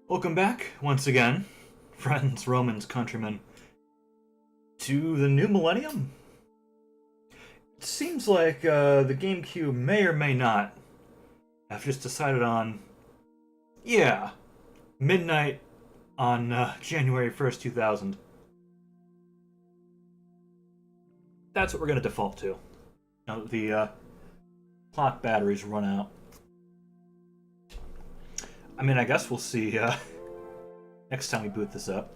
Welcome back, once again, friends, Romans, countrymen, to the new millennium. It seems like the GameCube may or may not have just decided on, yeah, midnight on January 1st, 2000. That's what we're going to default to. Now that the clock batteries run out. I mean, I guess we'll see next time we boot this up.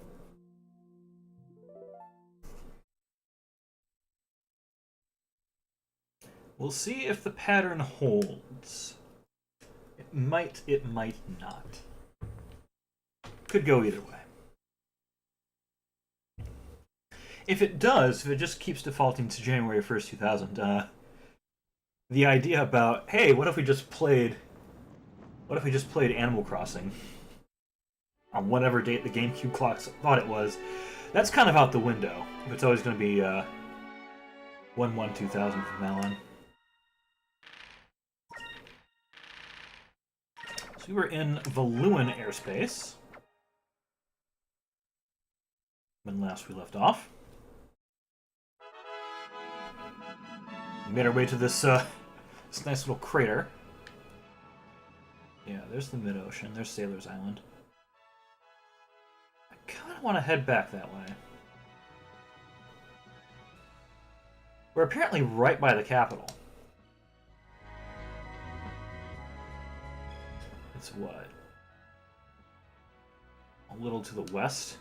We'll see if the pattern holds. It might not. Could go either way. If it does, if it just keeps defaulting to January 1st, 2000, the idea about, hey, what if we just played Animal Crossing on whatever date the GameCube clocks thought it was, that's kind of out the window. If it's always going to be 1/1/2000 from now on. So we were in Valuan airspace when last we left off. We made our way to this this nice little crater. Yeah, there's the mid-ocean. There's Sailor's Island. I kind of want to head back that way. We're apparently right by the capital. It's what? A little to the west?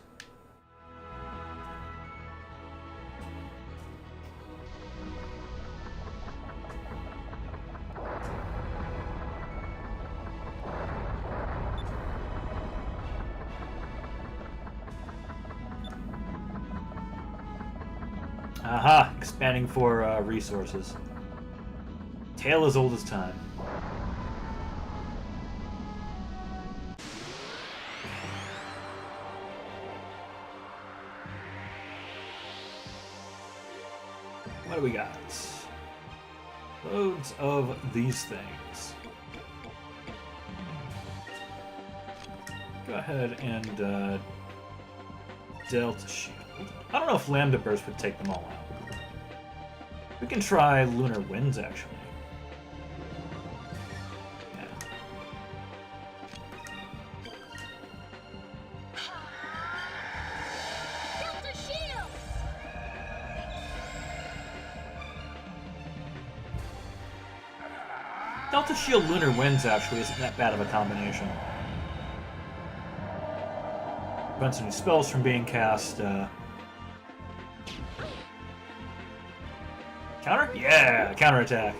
Aha! Expanding for resources. Tale as old as time. What do we got? Loads of these things. Go ahead and Delta Shield. I don't know if Lambda Burst would take them all out. We can try Lunar Winds, actually. Yeah. Delta Shield! Delta Shield Lunar Winds, actually, isn't that bad of a combination. Prevents any spells from being cast. Counter? Yeah! Counterattack.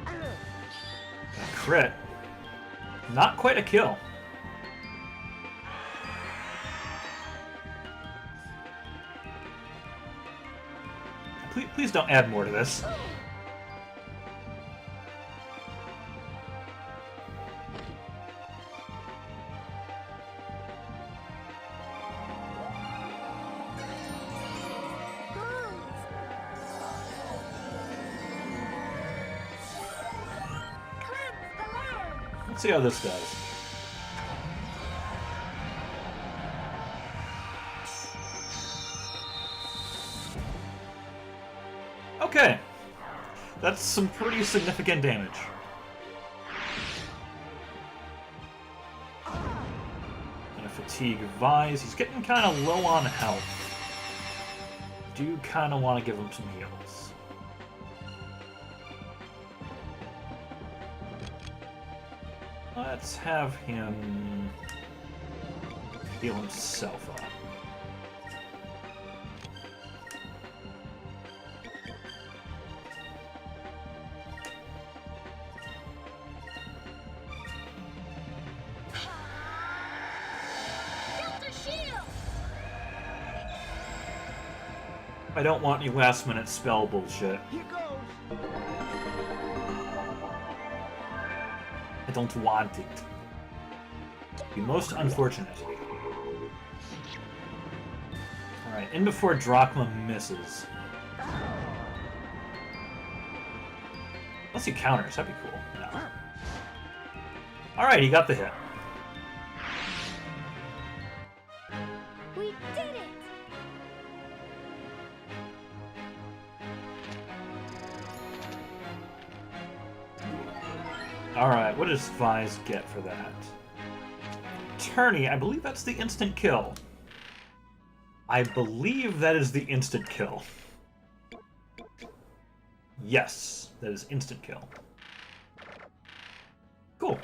A crit. Not quite a kill. Please don't add more to this. Let's see how this does. Okay. That's some pretty significant damage. And a Fatigue Vise. He's getting kind of low on health. Do kind of want to give him some heals. Let's have him heal himself up. Delta Shield! I don't want any last-minute spell bullshit. Here goes. I don't want it. Be most unfortunate. Alright, in before Drachma misses. Unless he counters, that'd be cool. No. Alright, he got the hit. We did it! Alright, what does Vise get for that? Tourney, I believe that's the instant kill. I believe that is the instant kill. Yes, that is instant kill. Cool.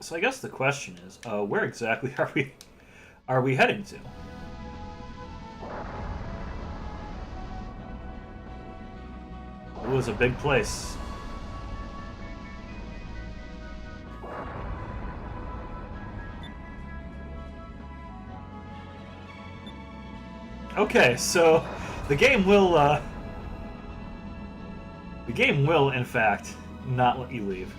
So I guess the question is, where exactly are we heading to? It was a big place. Okay, so the game will, in fact, not let you leave.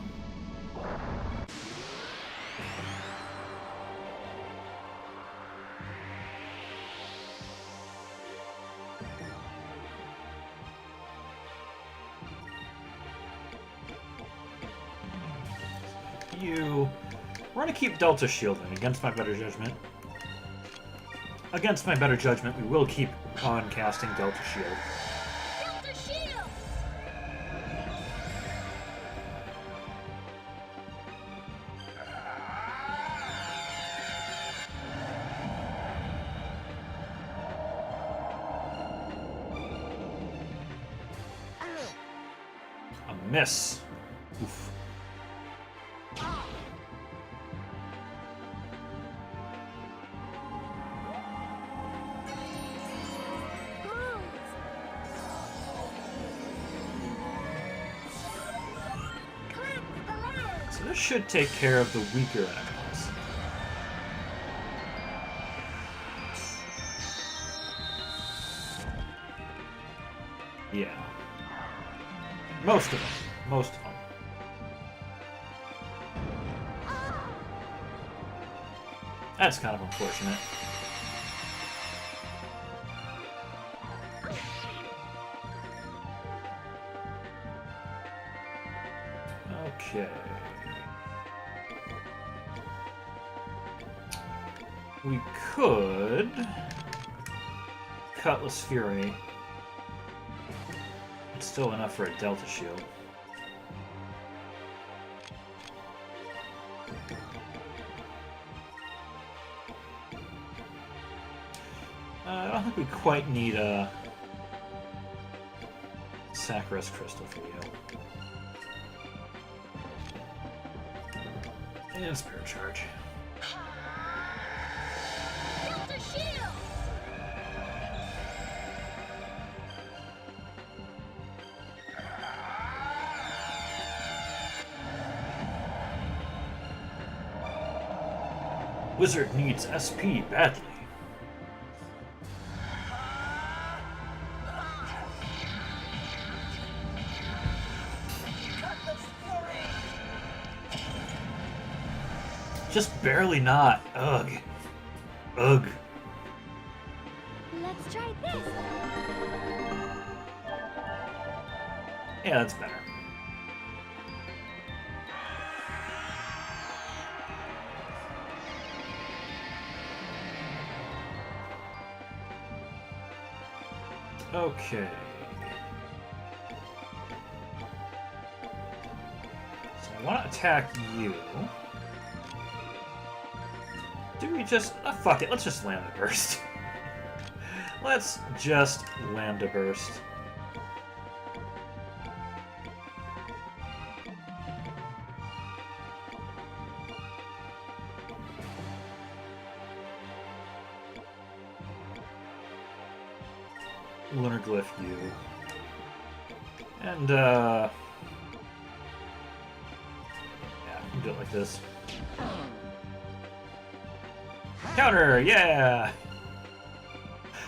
We're gonna keep Delta shielding against my better judgment. Against my better judgment, we will keep on casting Delta Shield. Delta shield! A miss. Oof. So this should take care of the weaker enemies. Yeah. Most of them. Most of them. That's kind of unfortunate. Okay. We could Cutlass Fury. It's still enough for a Delta Shield. I don't think we quite need a Saccharus Crystal for you. And Spirit Charge. Delta shield! Wizard needs SP badly. Just barely not. Ugh. Ugh. Let's try this! Yeah, that's better. Okay. So I want to attack you. Do we just... fuck it, let's just Lambda Burst. Let's just Lambda Burst. Lunar Glyph you. And, yeah, we can do it like this. Counter! Yeah!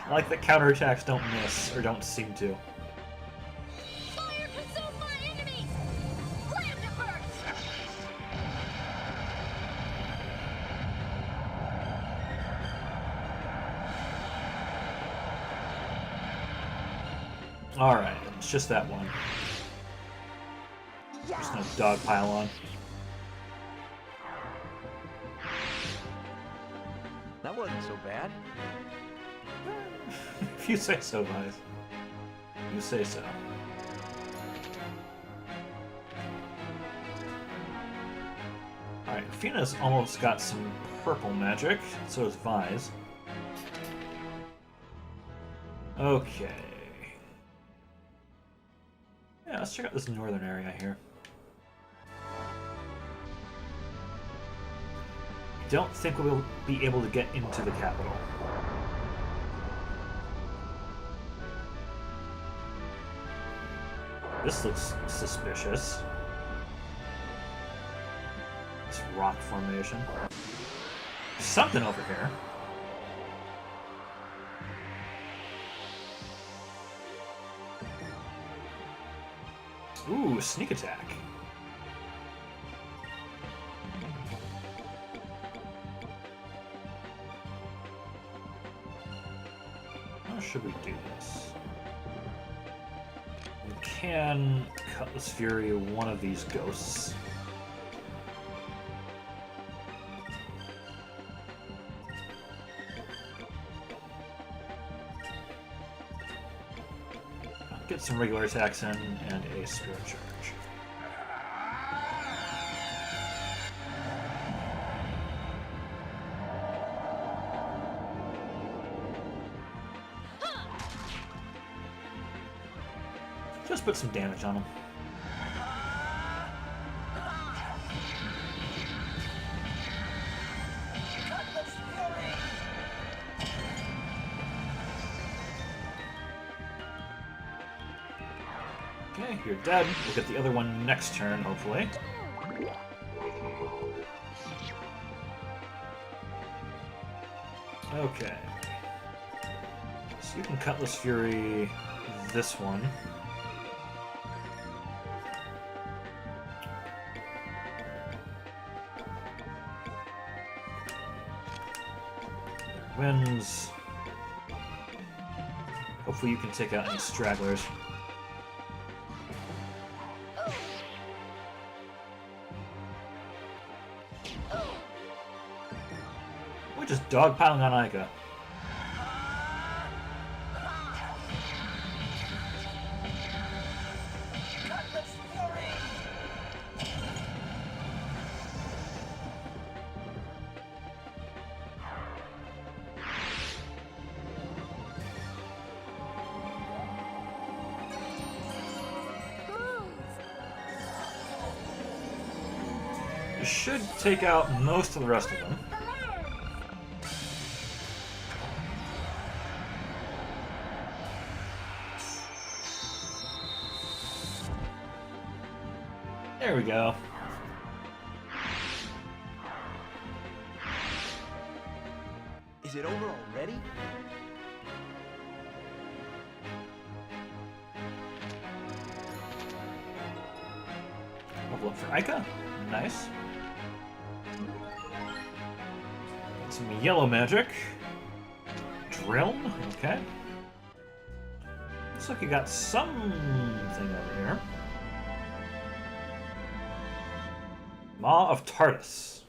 I like that counterattacks don't miss, or don't seem to. Fire consume my enemies! Lambda burst! Alright, it's just that one. Just gonna dog pile on. That wasn't so bad. If you say so, guys. You say so. Alright, Fina's almost got some purple magic, so does Vise. Okay. Yeah, let's check out this northern area here. Don't think we'll be able to get into the capital. This looks suspicious. This rock formation. Something over here. Ooh, sneak attack. How should we do this? We can Cutlass Fury one of these ghosts. Get some regular attacks in and a spirit charge. Just put some damage on him. Okay, you're dead. We'll get the other one next turn, hopefully. Okay. So you can Cutlass Fury this one. Wins. Hopefully you can take out any stragglers. We're just dogpiling on Ica. You should take out most of the rest of them. There we go. Is it over already? Level up for Ica. Nice. Got some yellow magic. Drill. Okay. Looks like you got something over here. Maw of Tardis.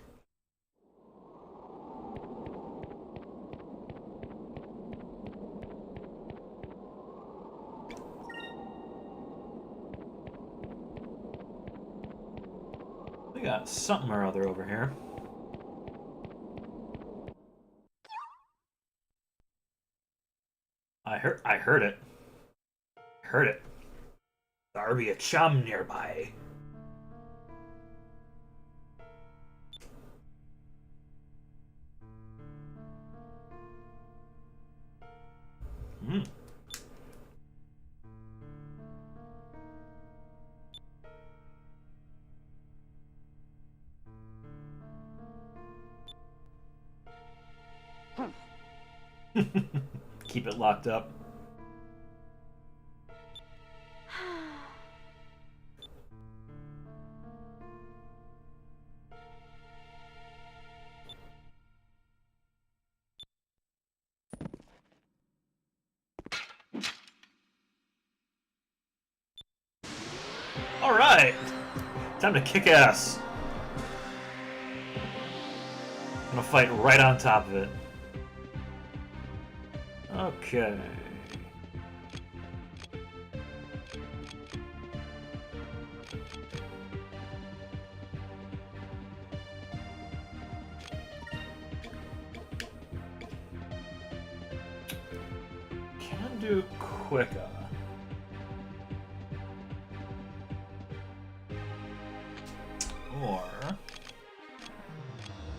We got something or other over here. I heard it. Heard it. There be a chum nearby. Hmm. Keep it locked up. Alright! Time to kick ass. I'm gonna fight right on top of it. Okay. Can do quicker. Or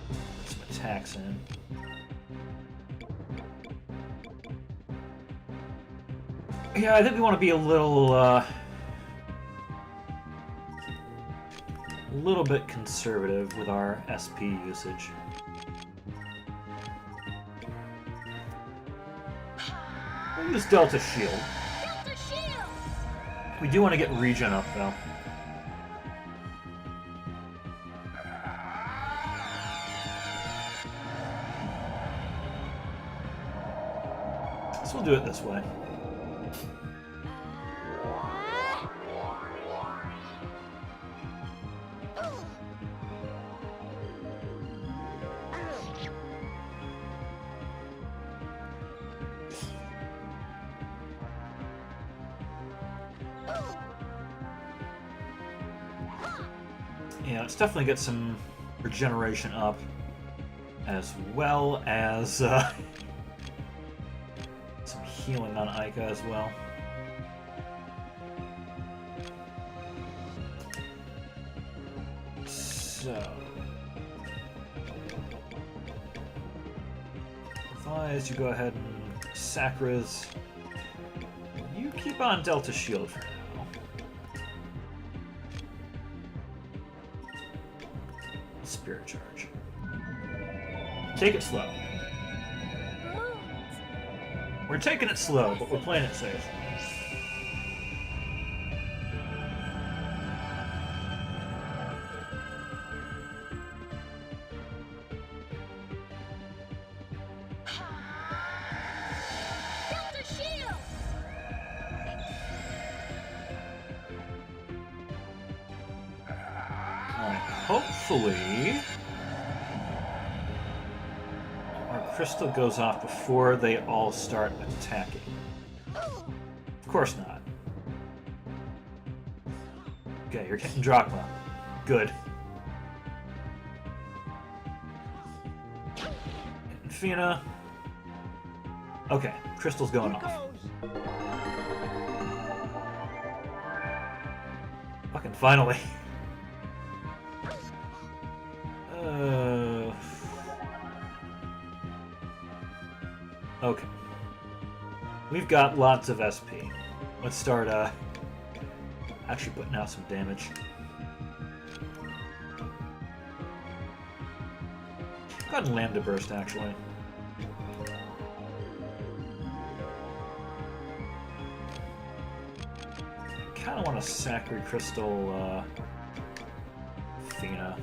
put some attacks in. Yeah, I think we want to be a little bit conservative with our SP usage. We'll use Delta Shield. Delta Shield! We do want to get regen up, though. So we'll do it this way. Yeah, let's definitely get some regeneration up, as well as some healing on Ica as well. So, advise you go ahead and Sacras. You keep on Delta Shield for now. Spirit Charge. Take it slow. We're taking it slow, but we're playing it safe. Delta Shield! Alright, hopefully our crystal goes off before they all start attacking. Of course not. Okay, you're getting Drachma. Good. Hitting Fina. Okay, crystal's going off. Fucking finally. Okay. We've got lots of SP. Let's start, actually putting out some damage. Go ahead and Lambda Burst, actually. Kinda want to Sacred Crystal, Fina.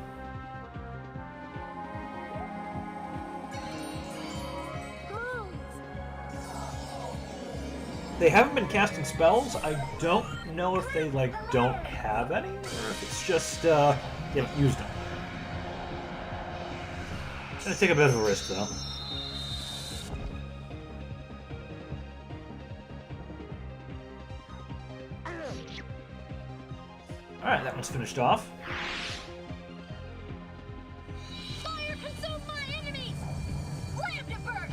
They haven't been casting spells. I don't know if they, like, don't have any, or if it's just, they haven't used them. Gonna take a bit of a risk, though. Alright, that one's finished off. Fire consume my enemies! Lambda Burst!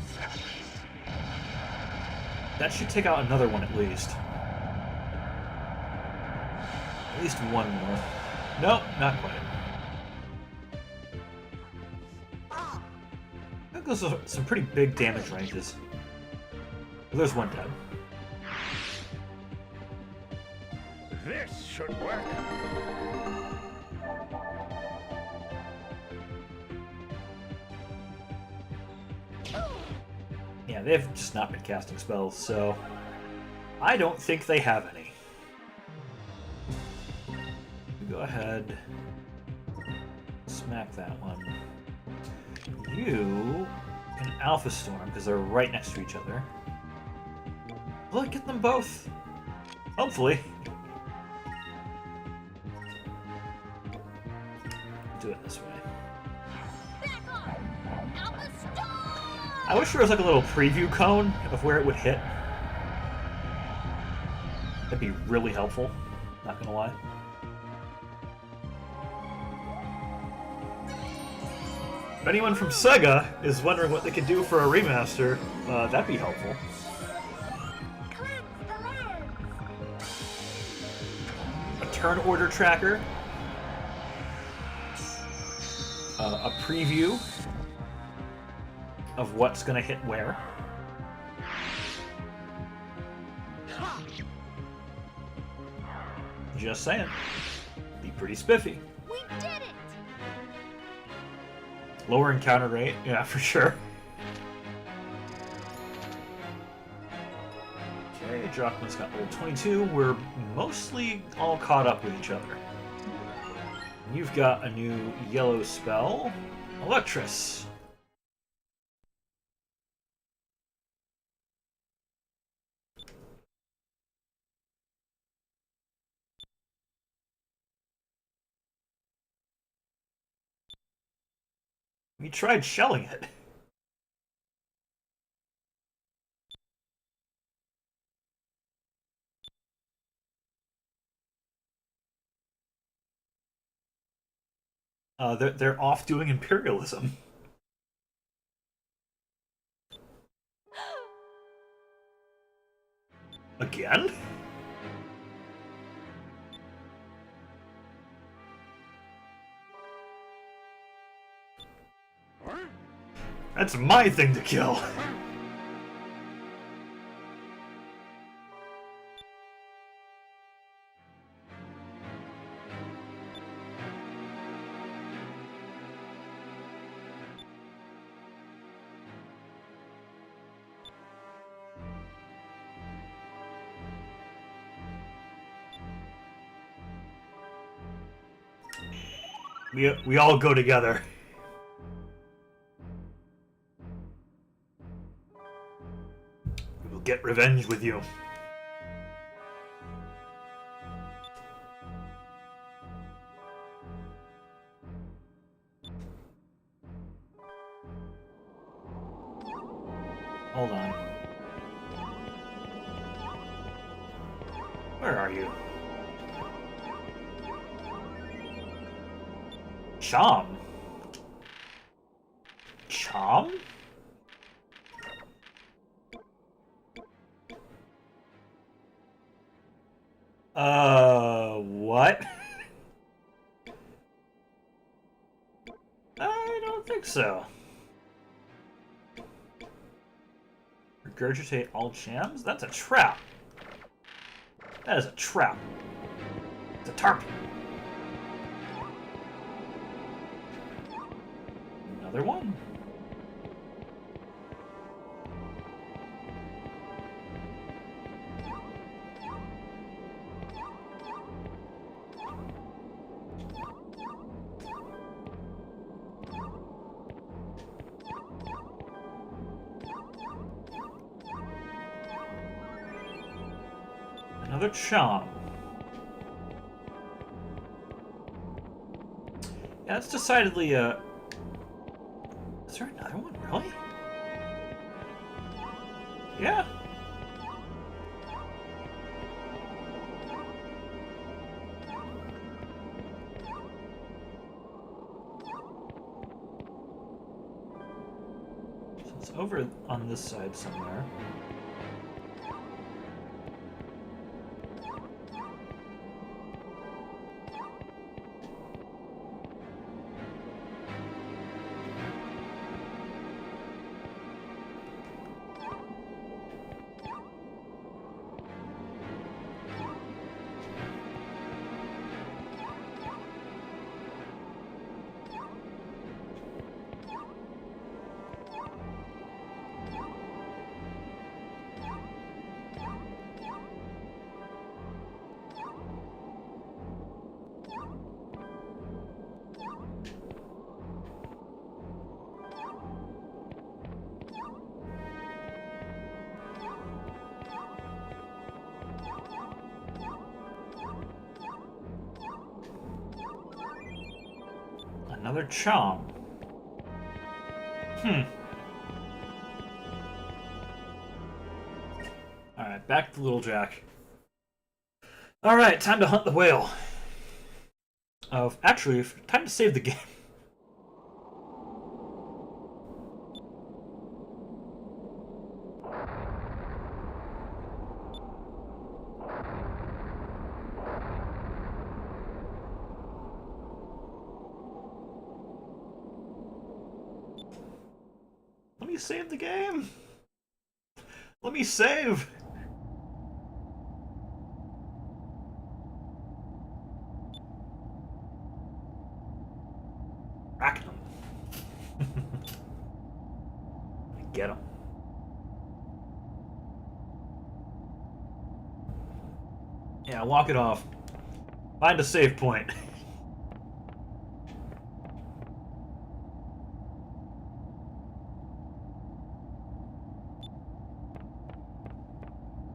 That should take out another one at least. At least one more. Nope, not quite. I think those are some pretty big damage ranges. Well, there's one dead. This should work. Yeah, they've just not been casting spells, so I don't think they have any. Go ahead, smack that one. You can Alpha Storm because they're right next to each other. Look, get them both. Hopefully. do it this way. Back off! Alpha stop! I wish there was like a little preview cone of where it would hit. That'd be really helpful, not gonna lie. If anyone from Sega is wondering what they could do for a remaster, that'd be helpful. Cleanse the lands! A turn order tracker. A preview of what's gonna hit where. Just saying. Be pretty spiffy. We did it! Lower encounter rate, yeah, for sure. Okay, Drachma's got level 22. We're mostly all caught up with each other. You've got a new yellow spell, Electrus. We tried shelling it. They're off doing imperialism. Again? That's my thing to kill. We all go together. We will get revenge with you. Hold on. Where are you? Chom? Chom? What? I don't think so. Regurgitate all jams? That's a trap. That is a trap. It's a tarp. Another one. Another charm. Yeah, that's decidedly a... Is there another one, really? Yeah. So it's over on this side somewhere. Another Chom. Alright, back to Little Jack. Alright, time to hunt the whale. Actually, time to save the game. Let me save the game. Let me save. Racking them. Get them. Yeah, walk it off. Find a save point.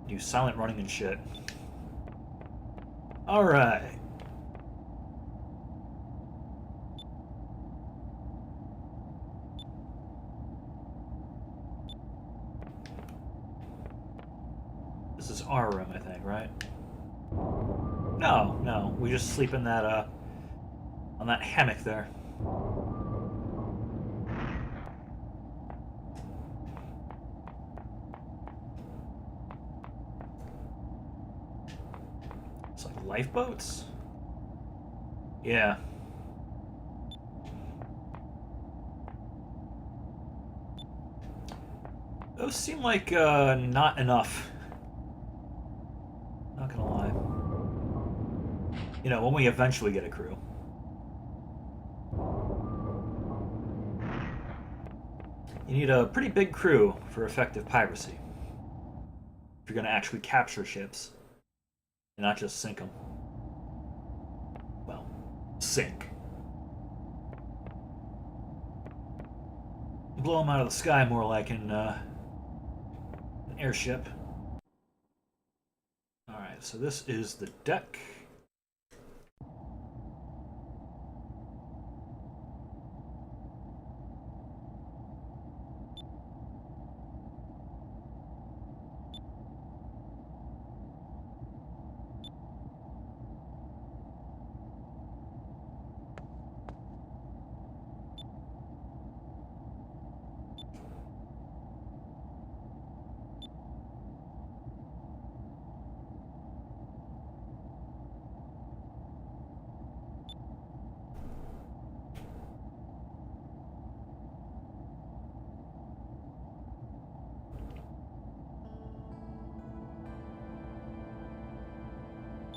Do silent running and shit. Alright. This is our room, I think, right? No, we just sleep in that, on that hammock there. It's like lifeboats? Yeah. Those seem like, not enough. Not gonna lie. You know, when we eventually get a crew. You need a pretty big crew for effective piracy. If you're gonna actually capture ships. And not just sink them. Well, sink. Blow them out of the sky more like in, an airship. Alright, so this is the deck.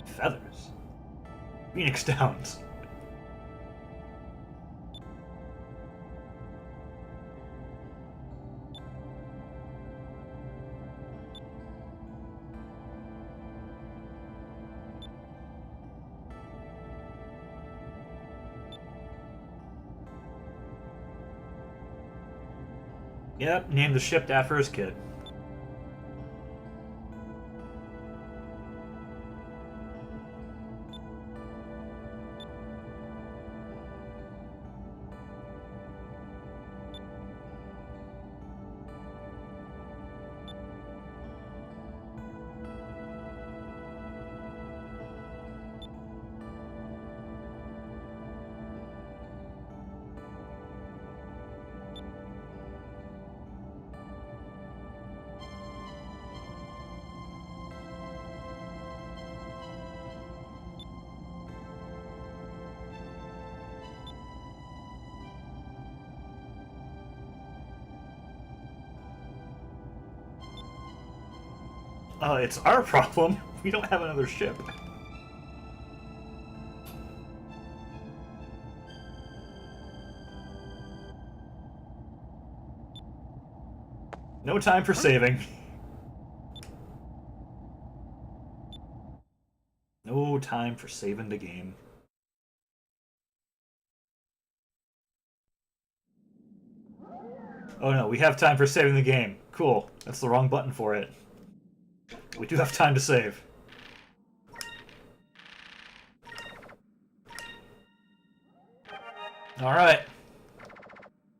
Feathers. Phoenix Downs. Yep, named the ship after his kid. It's our problem. We don't have another ship. No time for saving. No time for saving the game. Oh no, we have time for saving the game. Cool. That's the wrong button for it. We do have time to save. Alright.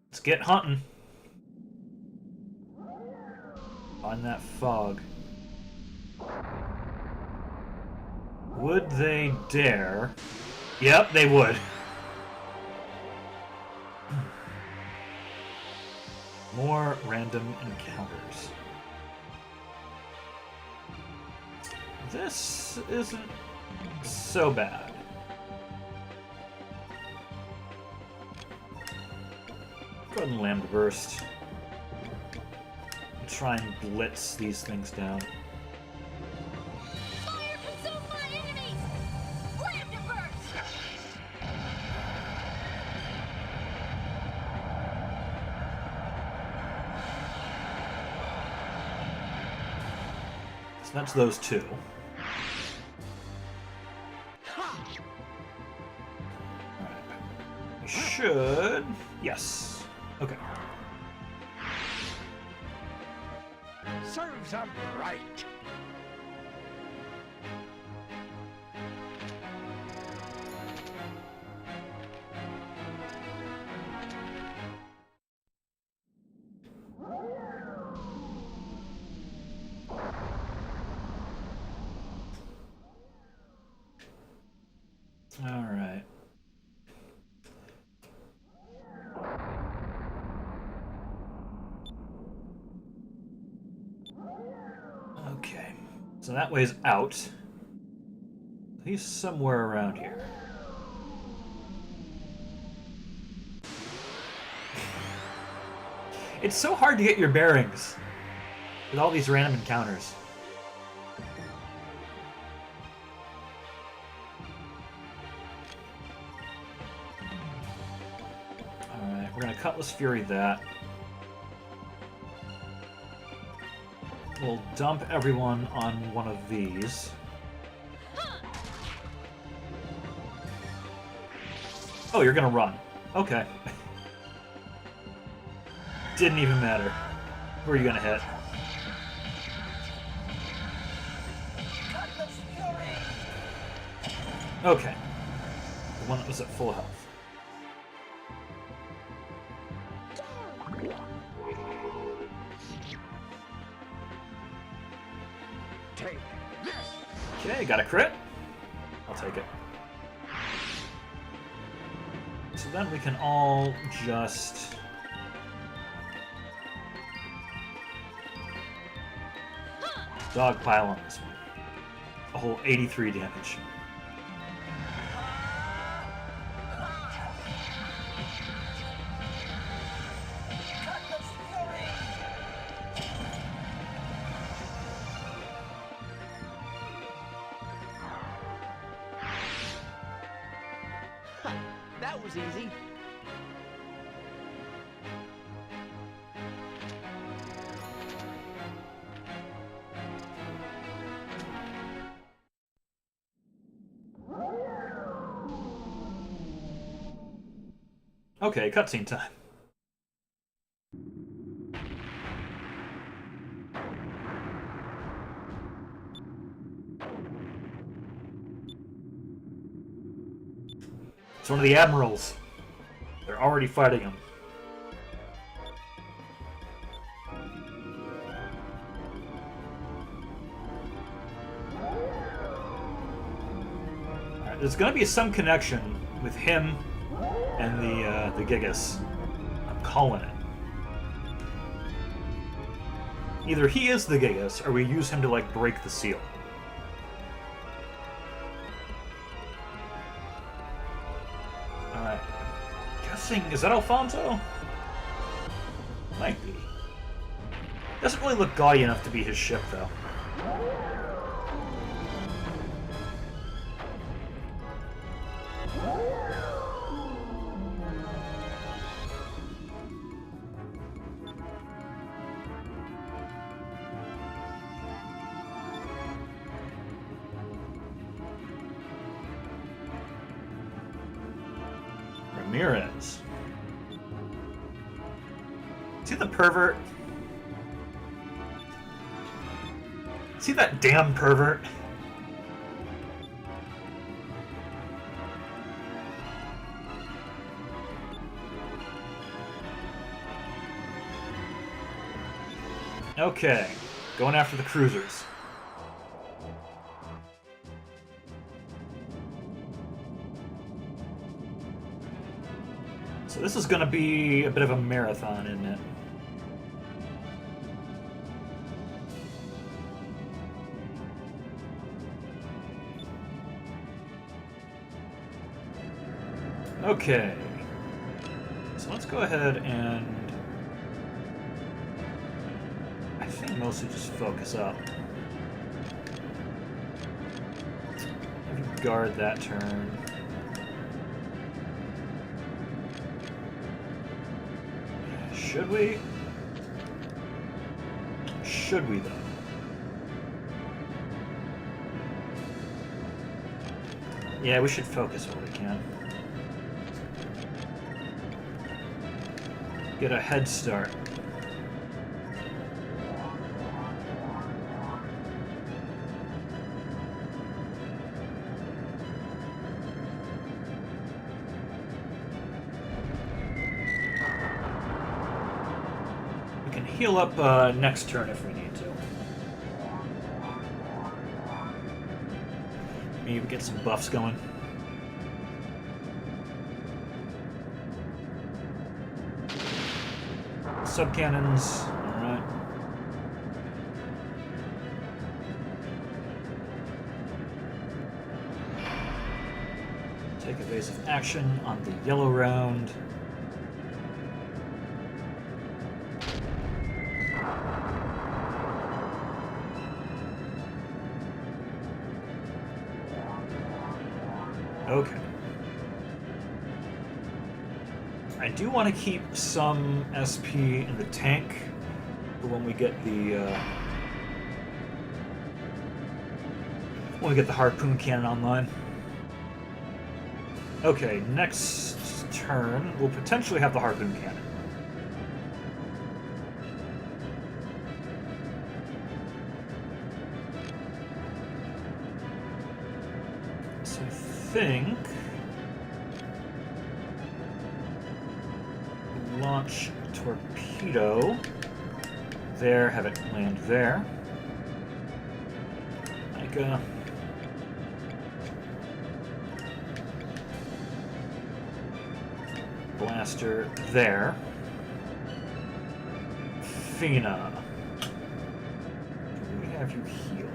Let's get hunting. Find that fog. Would they dare? Yep, they would. More random encounters. This isn't so bad. Go ahead and Lambda Burst. Try and blitz these things down. Fire consume my enemies! Lambda burst! So that's those two. Alright. We should... Yes. Okay. Serves 'em right. All right. Okay. So that way's out. He's somewhere around here. It's so hard to get your bearings with all these random encounters. Alright, we're gonna Cutlass Fury that. We'll dump everyone on one of these. Oh, you're gonna run. Okay. Didn't even matter. Who are you gonna hit? Okay. The one that was at full health. Take this. Okay, got a crit. I'll take it. So then we can all just... dogpile on this one. A whole 83 damage. That was easy. Okay, cutscene time. It's one of the admirals. They're already fighting him. Alright, there's gonna be some connection with him and the Gigas. I'm calling it. Either he is the Gigas, or we use him to, like, break the seal. Alright. Guessing, is that Alfonso? Might be. Doesn't really look gaudy enough to be his ship, though. Ramirez. Is he the pervert? Is he that damn pervert? Okay, going after the cruisers. So this is going to be a bit of a marathon, isn't it? Okay. So let's go ahead and I think mostly just focus up. Have you guard that turn. Should we? Should we, though? Yeah, we should focus while we can. Get a head start. Heal up next turn if we need to. Maybe get some buffs going. Subcannons, alright. Take evasive action on the yellow round. Okay. I do want to keep some SP in the tank for when we get the harpoon cannon online. Okay, next turn we'll potentially have the harpoon cannon. So I think launch torpedo there, have it land there. Like blaster there. Fina. Do we have you heal?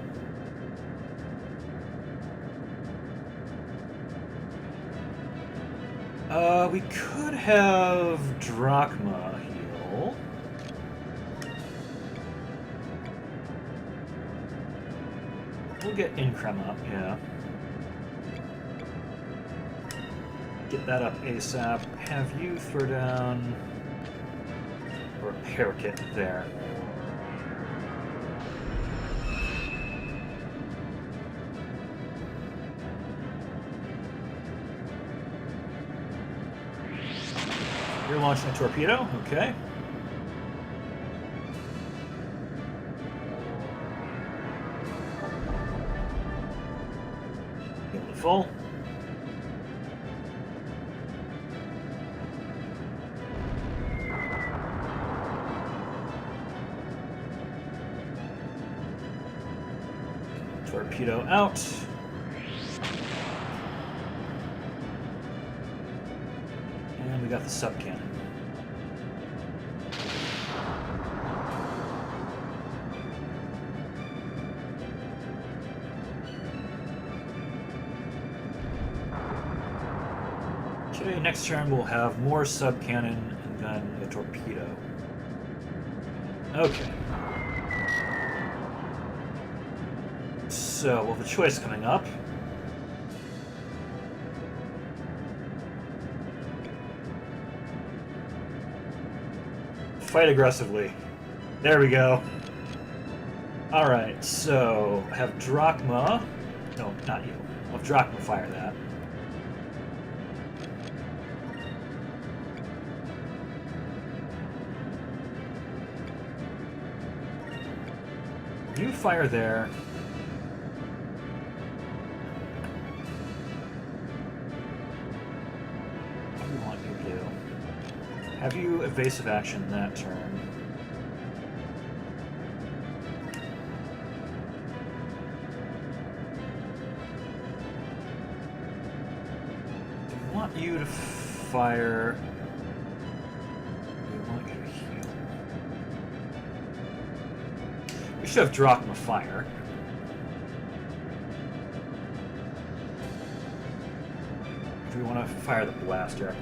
We could have Drachma heal. We'll get Increm up, yeah. Get that up ASAP. Have you throw down a repair kit there. You're launching a torpedo, okay. Heal to full. Torpedo out. And we got the subcannon. Okay, next turn we'll have more subcannon and then a torpedo. Okay. So, we'll have a choice coming up. Fight aggressively. There we go. Alright, so have Drachma. No, not you. I'll have Drachma fire that. You fire there. What do you want you to do? Have you evasive action that turn? you to fire. We want you to heal. We should have Drachma fire. Do we want to fire the blaster?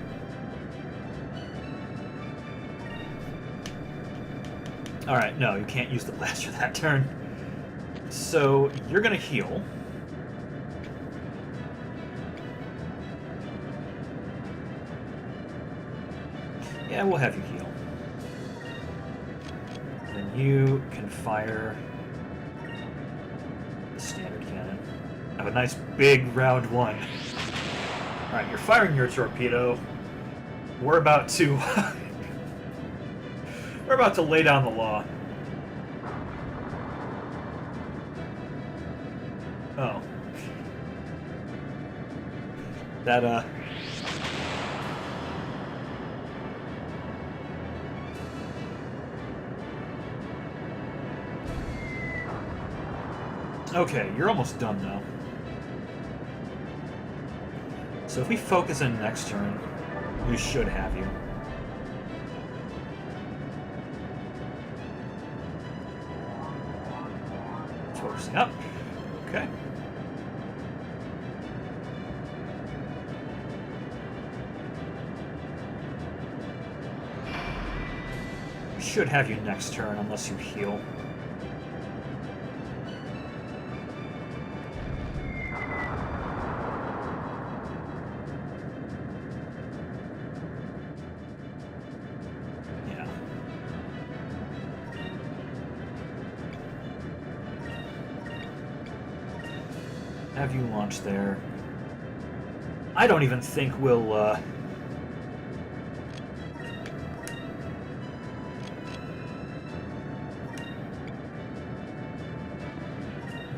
Alright, no, you can't use the blaster that turn. So, you're gonna heal. Yeah, we'll have you heal. Then you can fire the standard cannon. Have a nice big round one. Alright, you're firing your torpedo. We're about to... we're about to lay down the law. Oh. That, Okay, you're almost done now. So if we focus in next turn, we should have you. Focusing up. Okay. We should have you next turn unless you heal. Have you launch there. I don't even think we'll,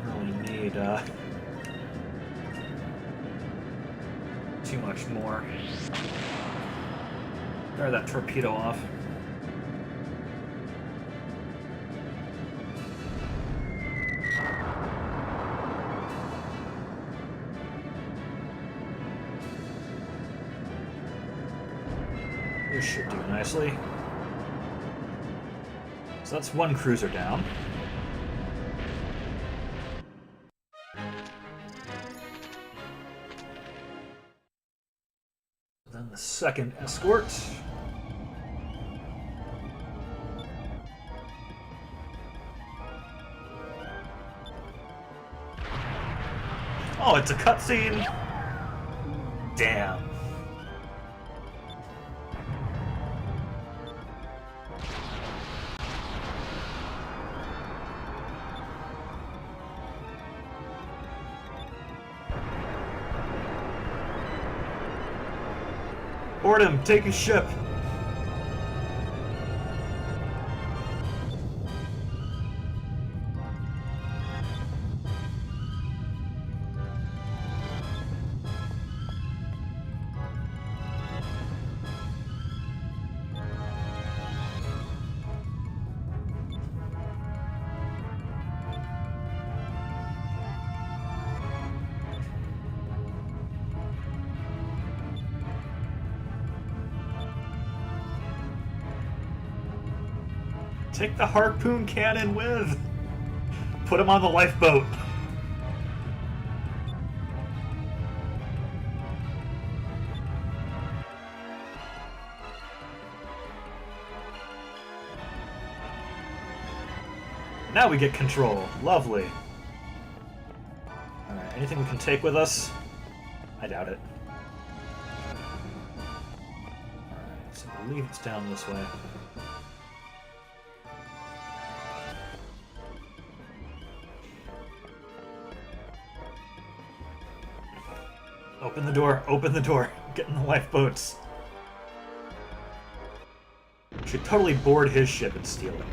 really need, too much more. Fire that torpedo off. This should do nicely. So that's one cruiser down. Then the second escort. Oh, it's a cutscene? Damn. Board him, take his ship. Take the harpoon cannon with. Put him on the lifeboat. Now we get control. Lovely. Alright, anything we can take with us? I doubt it. Alright, so I believe it's down this way. Open the door, open the door. Get in the lifeboats. Should totally board his ship and steal it.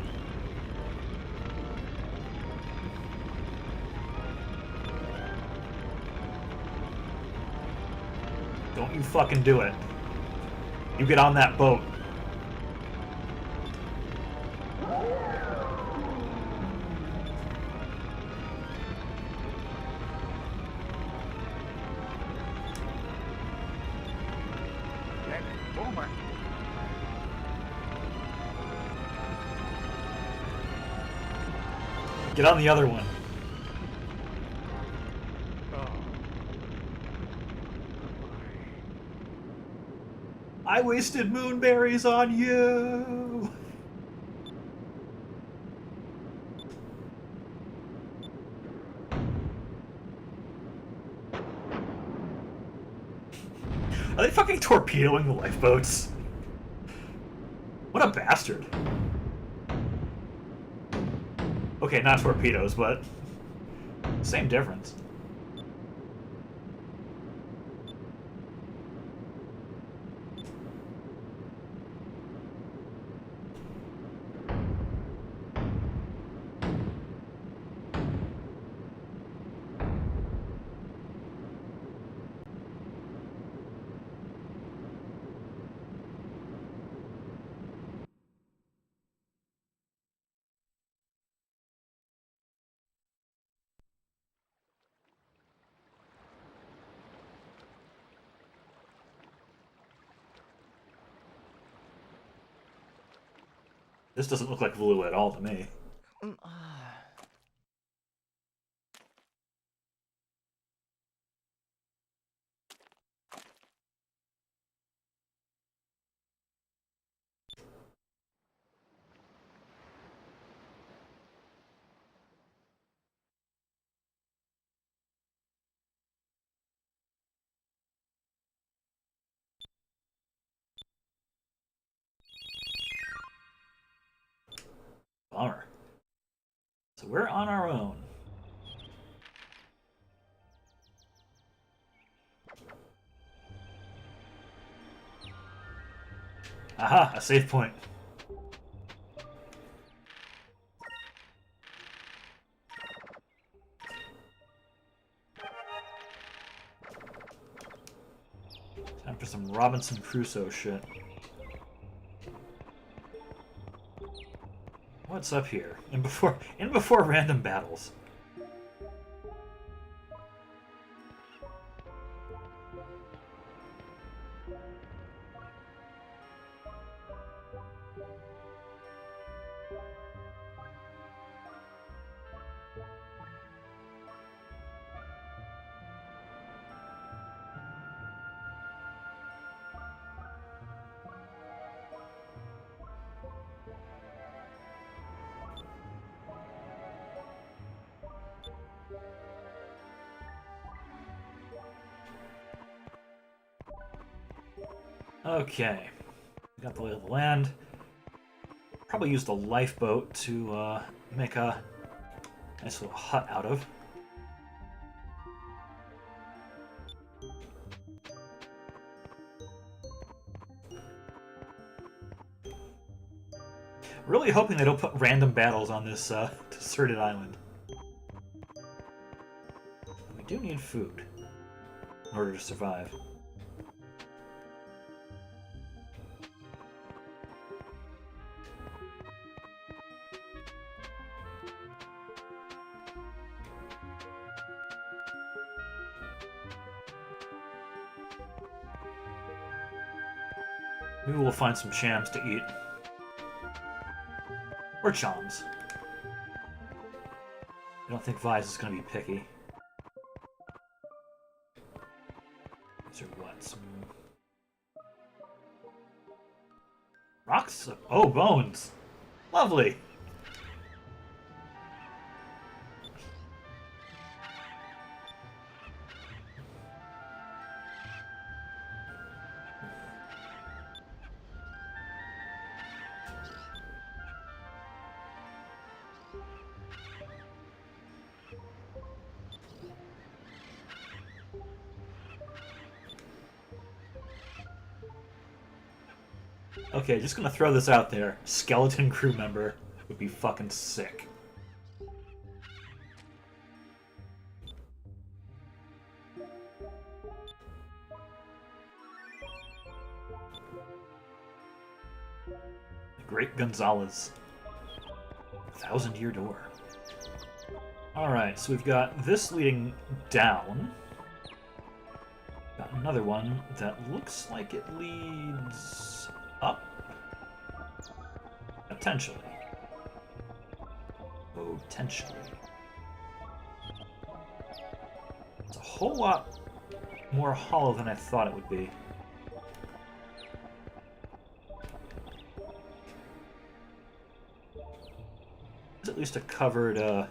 Don't you fucking do it. You get on that boat. Get on the other one. I wasted moonberries on you! Are they fucking torpedoing the lifeboats? What a bastard. Okay, not torpedoes, but same difference. This doesn't look like Vulu at all to me. Bummer. So we're on our own. Aha, a save point. Time for some Robinson Crusoe shit. What's up here? And before random battles. Okay, got the lay of the land. Probably use the lifeboat to make a nice little hut out of. Really hoping they don't put random battles on this deserted island. We do need food in order to survive. Maybe we'll find some shams to eat. Or choms. I don't think Vise is going to be picky. These are what? Some rocks? Oh, bones! Lovely! Okay, just gonna throw this out there. Skeleton crew member would be fucking sick. The Great Gonzalez. 1,000-year door. Alright, so we've got this leading down. Got another one that looks like it leads up? Potentially. Potentially. It's a whole lot more hollow than I thought it would be. It's at least a covered, like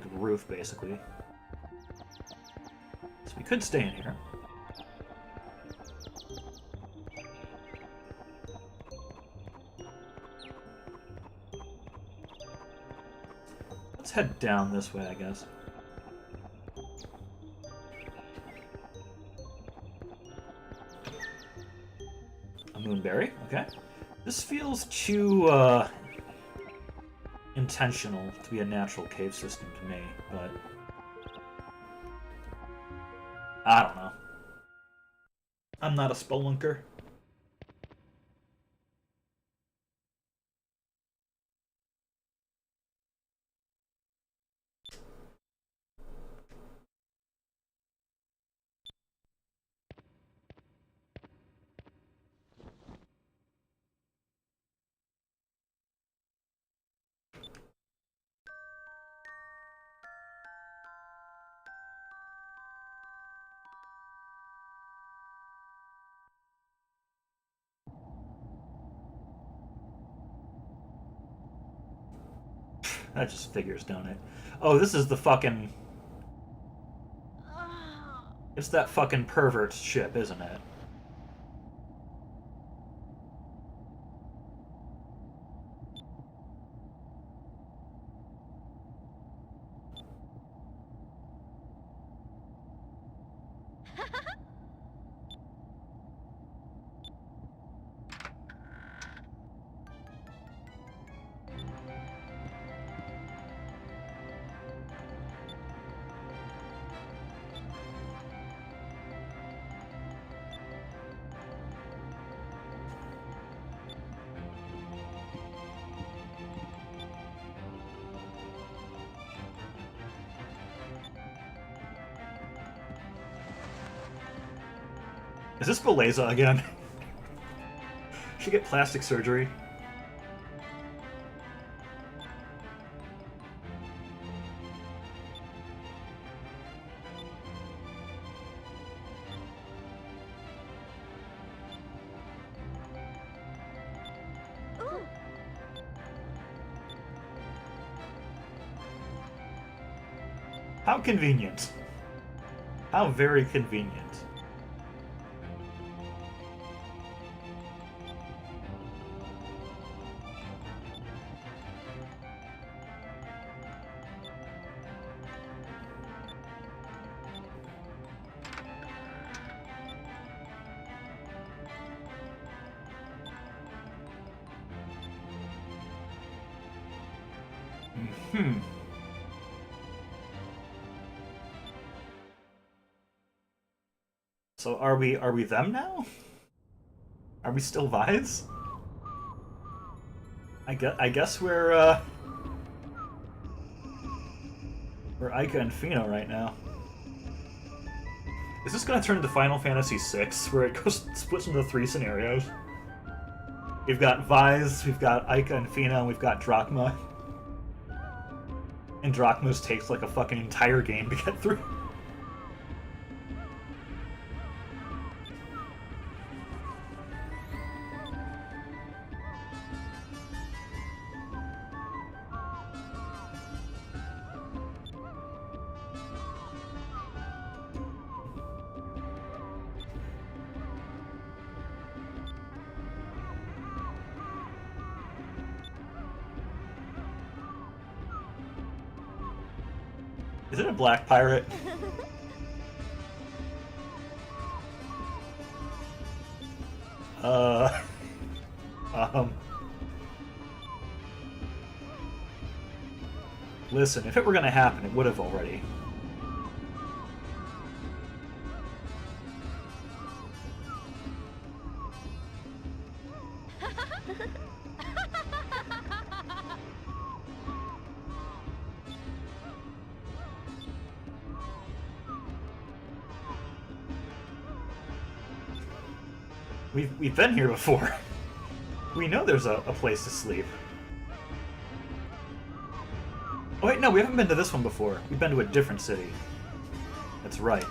a roof, basically. So we could stay in here. Let's head down this way, I guess. A moonberry, okay. This feels too, intentional to be a natural cave system to me, but I don't know. I'm not a spelunker. That just figures, don't it? Oh, this is the fucking... It's that fucking pervert ship, isn't it? Is this Beleza again? She get plastic surgery? How convenient. How very convenient. So are we them now? Are we still Vise? I guess we're Ica and Fino right now. Is this gonna turn into Final Fantasy VI, where it goes splits into 3 scenarios? We've got Vise, we've got Ica and Fino, and we've got Drachma. And Drachma's takes like a fucking entire game to get through. Is it a black pirate? Listen, if it were gonna happen, it would have already. We've been here before. We know there's a place to sleep. Oh wait, no, we haven't been to this one before. We've been to a different city. That's right.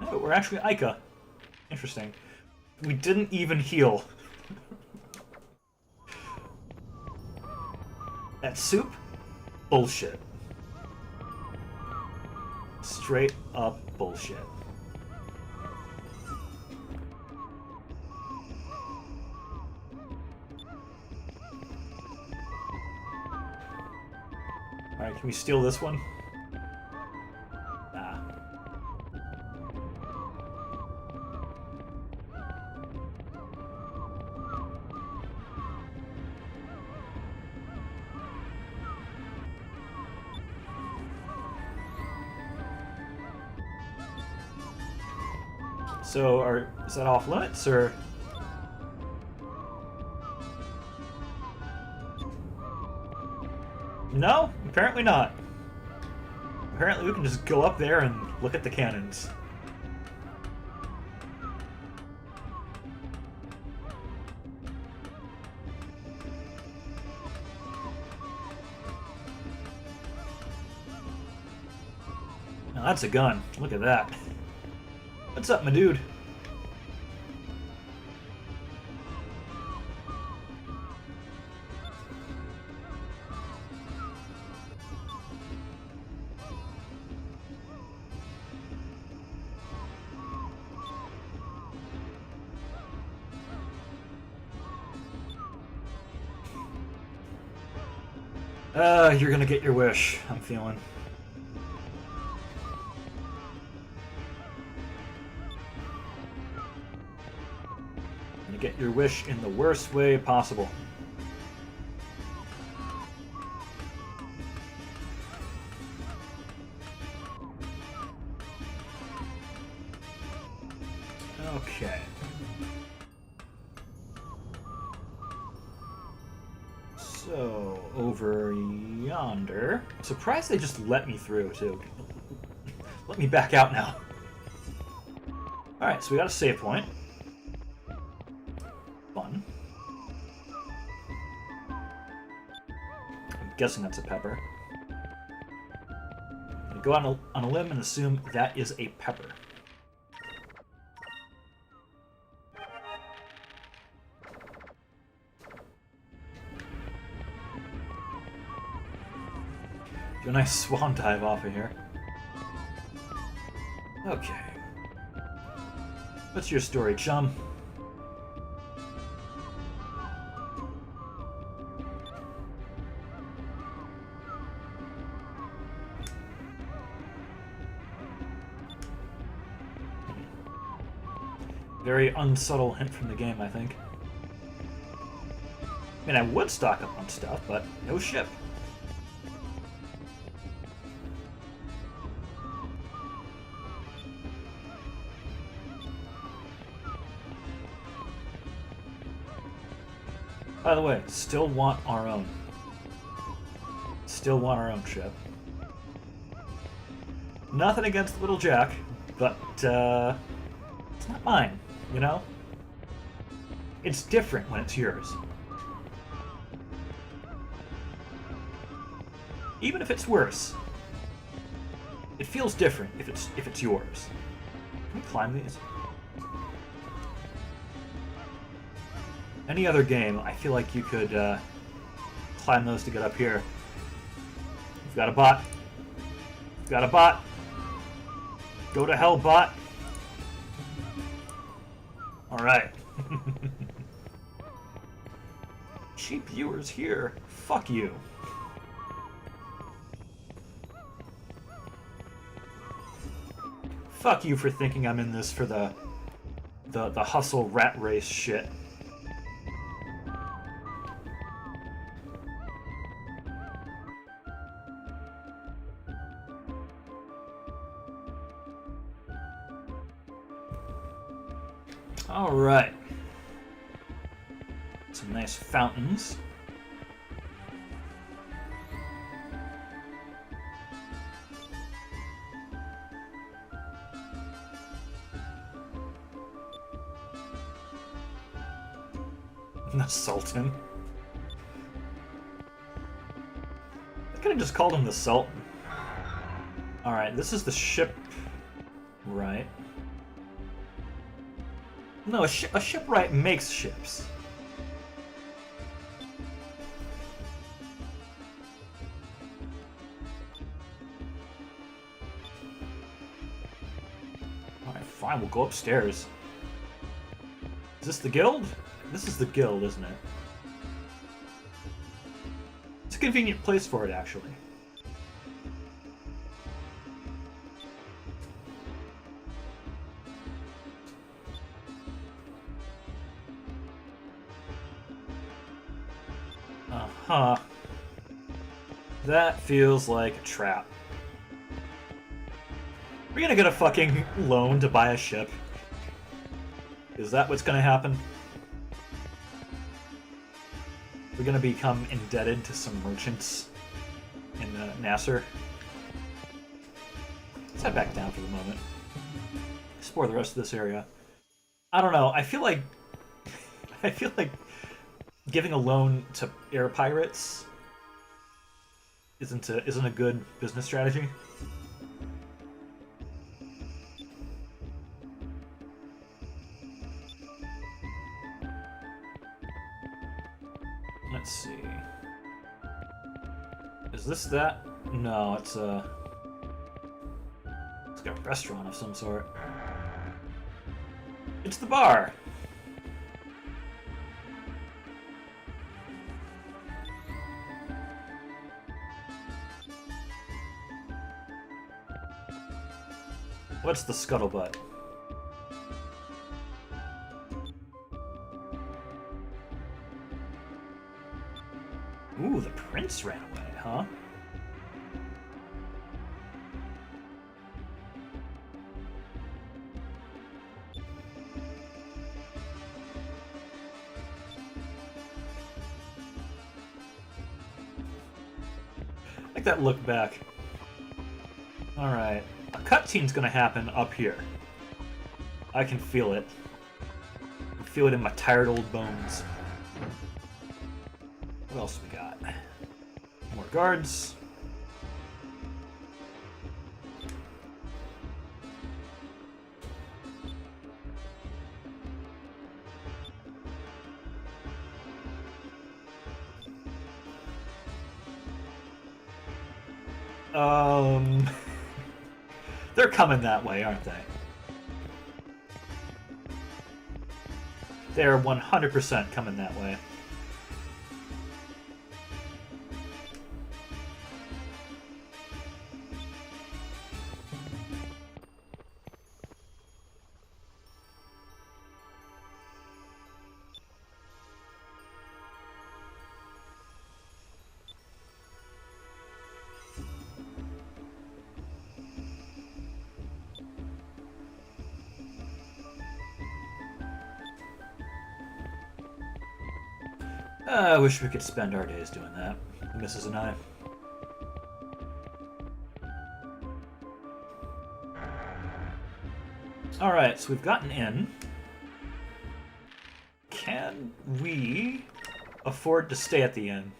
Oh, we're actually Ica. Interesting. We didn't even heal. That soup? Bullshit. Straight up bullshit. Alright, can we steal this one? Nah. So, is that off limits, or...? No, apparently not. Apparently we can just go up there and look at the cannons. Now that's a gun. Look at that. What's up, my dude? You're gonna get your wish, I'm feeling. Gonna get your wish in the worst way possible. Okay. So, over yonder... Surprised they just let me through, too. Let me back out now. Alright, so we got a save point. Fun. I'm guessing that's a pepper. I'm gonna go on a limb and assume that is a pepper. Do a nice swan dive off of here. Okay. What's your story, chum? Very unsubtle hint from the game, I think. I mean, I would stock up on stuff, but no ship. By the way, still want our own. Still want our own ship. Nothing against Little Jack, but it's not mine, you know? It's different when it's yours. Even if it's worse, it feels different if it's yours. Can we climb these? Any other game, I feel like you could climb those to get up here. We've got a bot. We've got a bot. Go to hell, bot. Alright. Cheap viewers here. Fuck you. Fuck you for thinking I'm in this for the hustle rat race shit. Alright. Some nice fountains. The Sultan. I could have just called him the Sultan. Alright, this is the ship. Right. No, a shipwright makes ships. Alright, fine, we'll go upstairs. Is this the guild? This is the guild, isn't it? It's a convenient place for it, actually. Uh-huh. That feels like a trap. We're gonna get a fucking loan to buy a ship. Is that what's gonna happen? We're gonna become indebted to some merchants in Nasser. Let's head back down for the moment. Explore the rest of this area. I don't know. I feel like giving a loan to air pirates isn't a good business strategy. Let's see. Is this that? No, it's got a restaurant of some sort. It's the bar. What's the scuttlebutt? Ooh, the prince ran away, huh? I like that look back. Alright. A cutscene's gonna happen up here. I can feel it. I can feel it in my tired old bones. What else we got? More guards. They're coming that way, aren't they? They're 100% coming that way. I wish we could spend our days doing that, the missus and I. Alright, so we've gotten in. Can we afford to stay at the inn?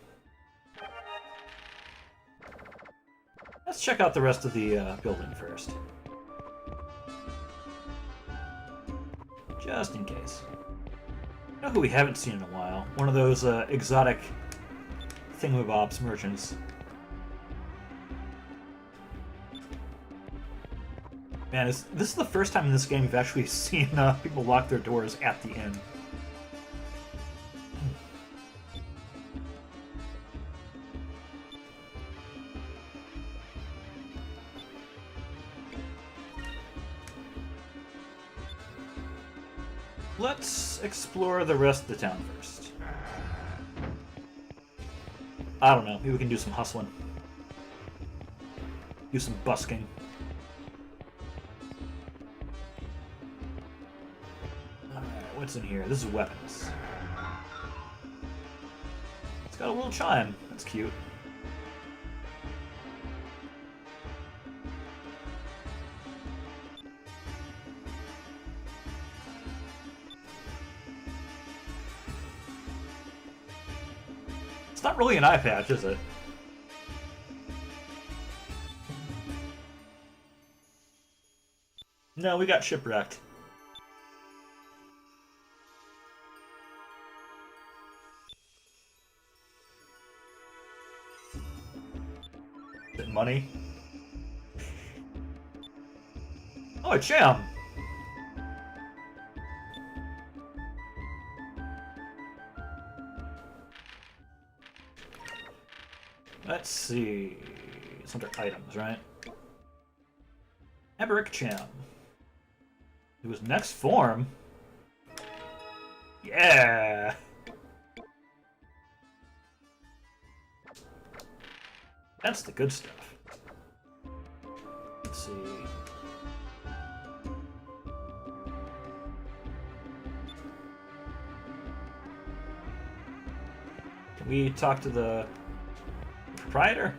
Let's check out the rest of the building first. Just in case. You know who we haven't seen in a while? One of those exotic thingamabobs merchants. Man, this is the first time in this game we've actually seen people lock their doors at the inn. Let's explore the rest of the town first. I don't know, maybe we can do some hustling. Do some busking. Alright, what's in here? This is weapons. It's got a little chime. That's cute. It's not really an eye patch, is it? No, we got shipwrecked. Is it money? Oh, a jam! Let's see. It's under items, right? Eberic Cham. It was next form. Yeah! That's the good stuff. Let's see. Can we talk to the proprietor?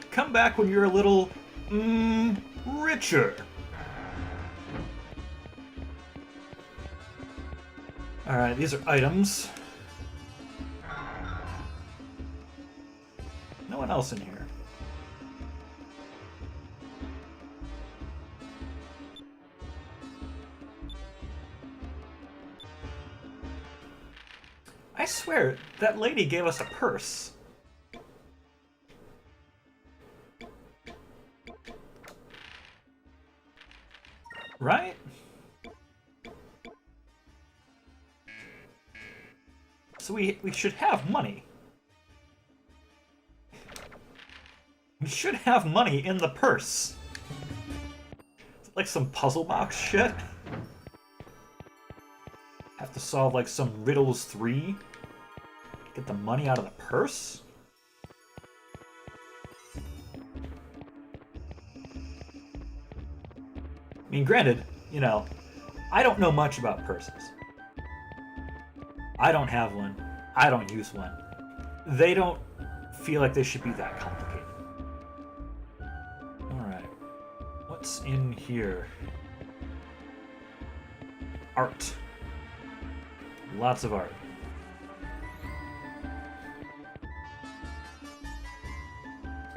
Come back when you're a little, richer. Alright, these are items. No one else in here. I swear, that lady gave us a purse. Right? So we should have money. We should have money in the purse. Is it like some puzzle box shit? Have to solve like some riddles 3? Get the money out of the purse? I mean, granted, you know, I don't know much about purses. I don't have one. I don't use one. They don't feel like they should be that complicated. Alright. What's in here? Art. Lots of art.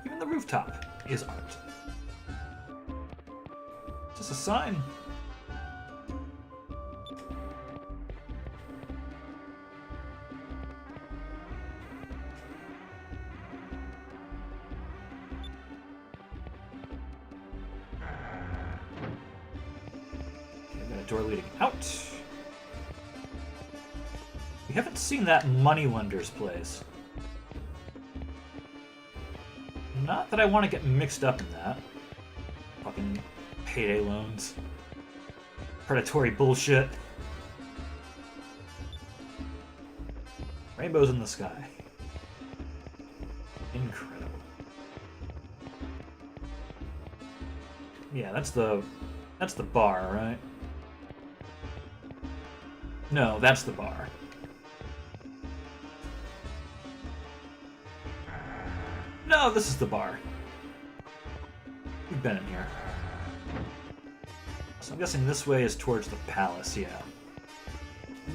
Even the rooftop is art. Just a sign. Okay, I've got a door leading out. We haven't seen that moneylender's place. Not that I want to get mixed up in that. Fucking payday loans. Predatory bullshit. Rainbows in the sky. Incredible. Yeah, that's the bar, right? No, that's the bar. No, this is the bar. We've been in here. So I'm guessing this way is towards the palace, yeah.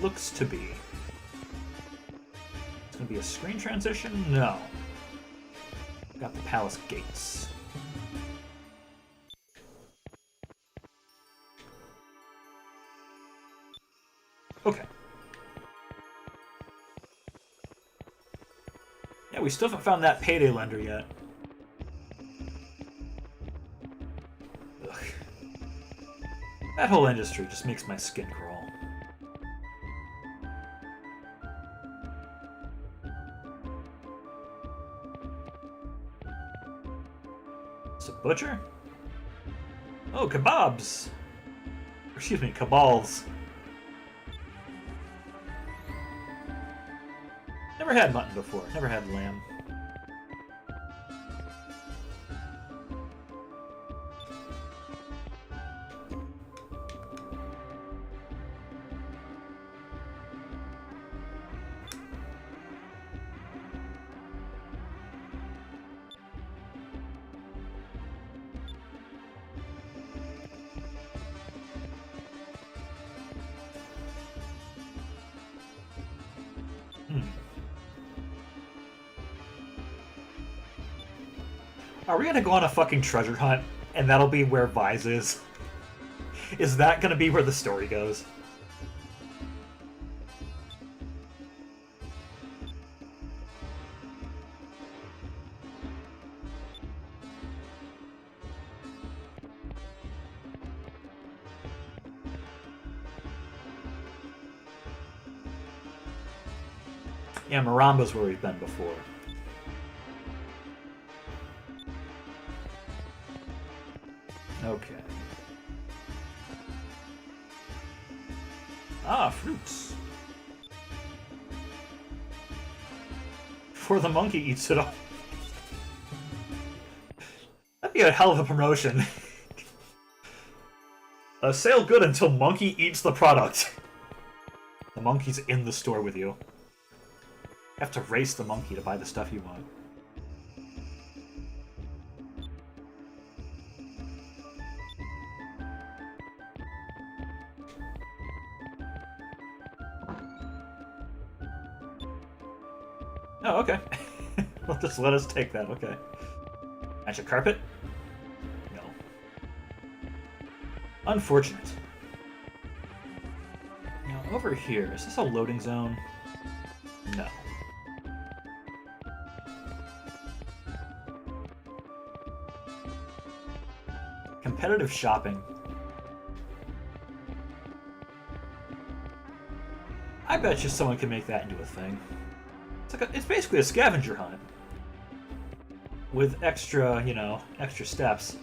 Looks to be. It's gonna be a screen transition? No. Got the palace gates. Okay. Yeah, we still haven't found that payday lender yet. Ugh. That whole industry just makes my skin crawl. It's a butcher? Oh, kebabs! Excuse me, cabals. Never had mutton before. Never had lamb. Are we gonna go on a fucking treasure hunt, and that'll be where Vise is? Is that gonna be where the story goes? Yeah, Maramba's where we've been before. Okay. Ah, fruits. Before the monkey eats it all. That'd be a hell of a promotion. Sale good until monkey eats the product. The monkey's in the store with you. You have to race the monkey to buy the stuff you want. Oh, okay. Well, just let us take that, okay. Magic carpet? No. Unfortunate. Now, over here, is this a loading zone? No. Competitive shopping. I bet you someone can make that into a thing. It's basically a scavenger hunt. With extra, you know, extra steps.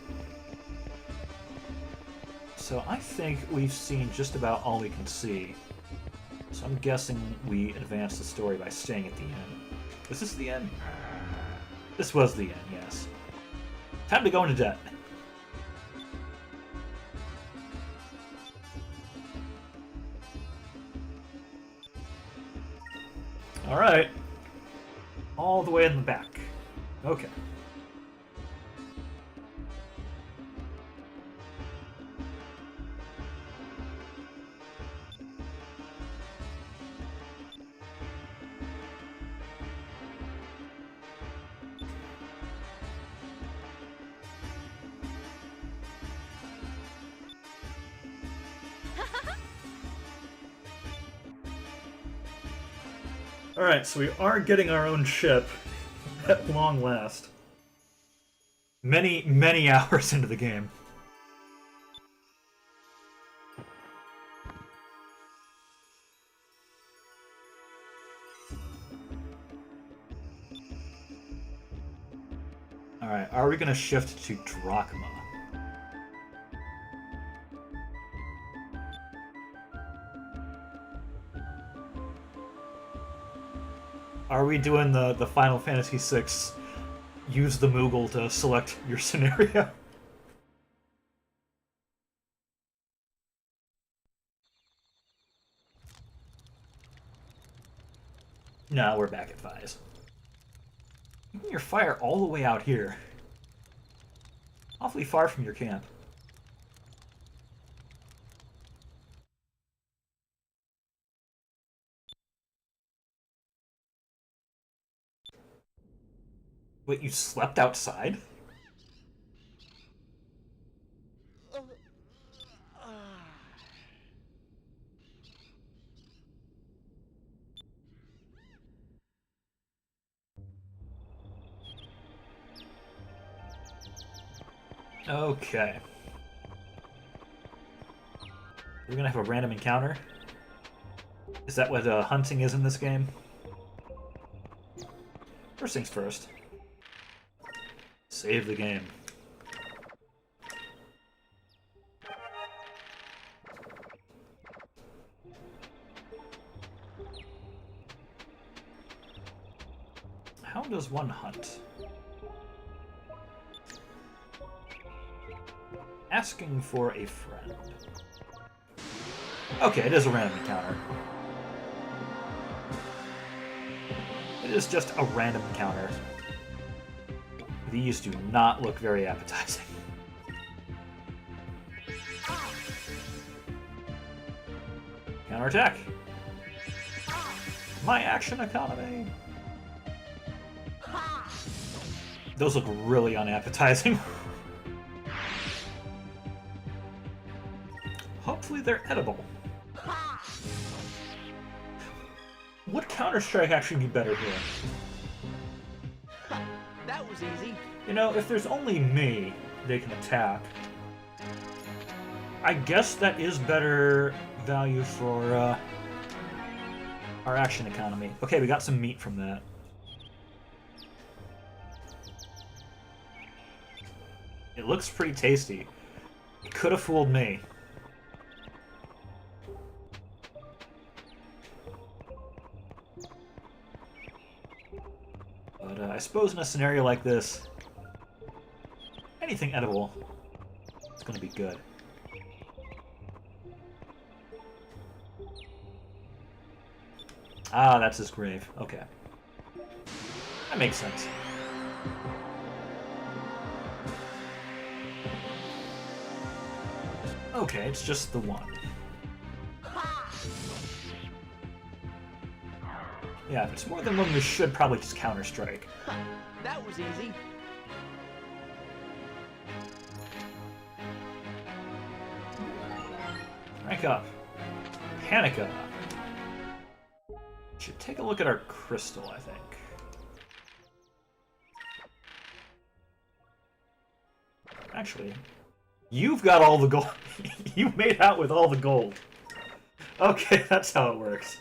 So I think we've seen just about all we can see. So I'm guessing we advance the story by staying at the end. Was this the end? This was the end, yes. Time to go into debt. Alright. All the way in the back. Okay. Alright, so we are getting our own ship at long last. Many, many hours into the game. Alright, are we gonna shift to Drachma? Are we doing the Final Fantasy VI use the Moogle to select your scenario? No, we're back at Vise. Keeping your fire all the way out here. Awfully far from your camp. Wait, you slept outside? Okay. We're gonna have a random encounter? Is that what hunting is in this game? First things first. Save the game. How does one hunt? Asking for a friend. Okay, it is a random encounter. It is just a random encounter. These do not look very appetizing. Counterattack. My action economy. Those look really unappetizing. Hopefully they're edible. Would Counter-Strike actually be better here? That was easy. You know, if there's only me they can attack, I guess that is better value for our action economy. Okay, we got some meat from that. It looks pretty tasty. It could have fooled me. But I suppose in a scenario like this, anything edible is going to be good. Ah, that's his grave. Okay. That makes sense. Okay, it's just the one. Yeah, if it's more than one, we should probably just Counter-Strike. That was easy. Rank up. Panica. Should take a look at our crystal, I think. Actually, you've got all the gold. You made out with all the gold. Okay, that's how it works.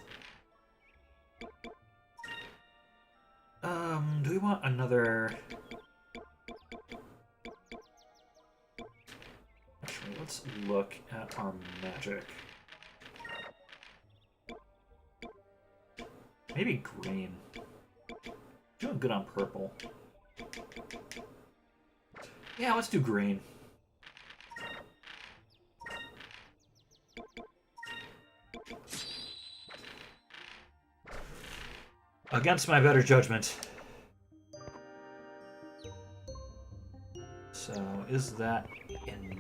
Do we want another... Actually, let's look at our magic. Maybe green. Doing good on purple. Yeah, let's do green. Against my better judgment. So, is that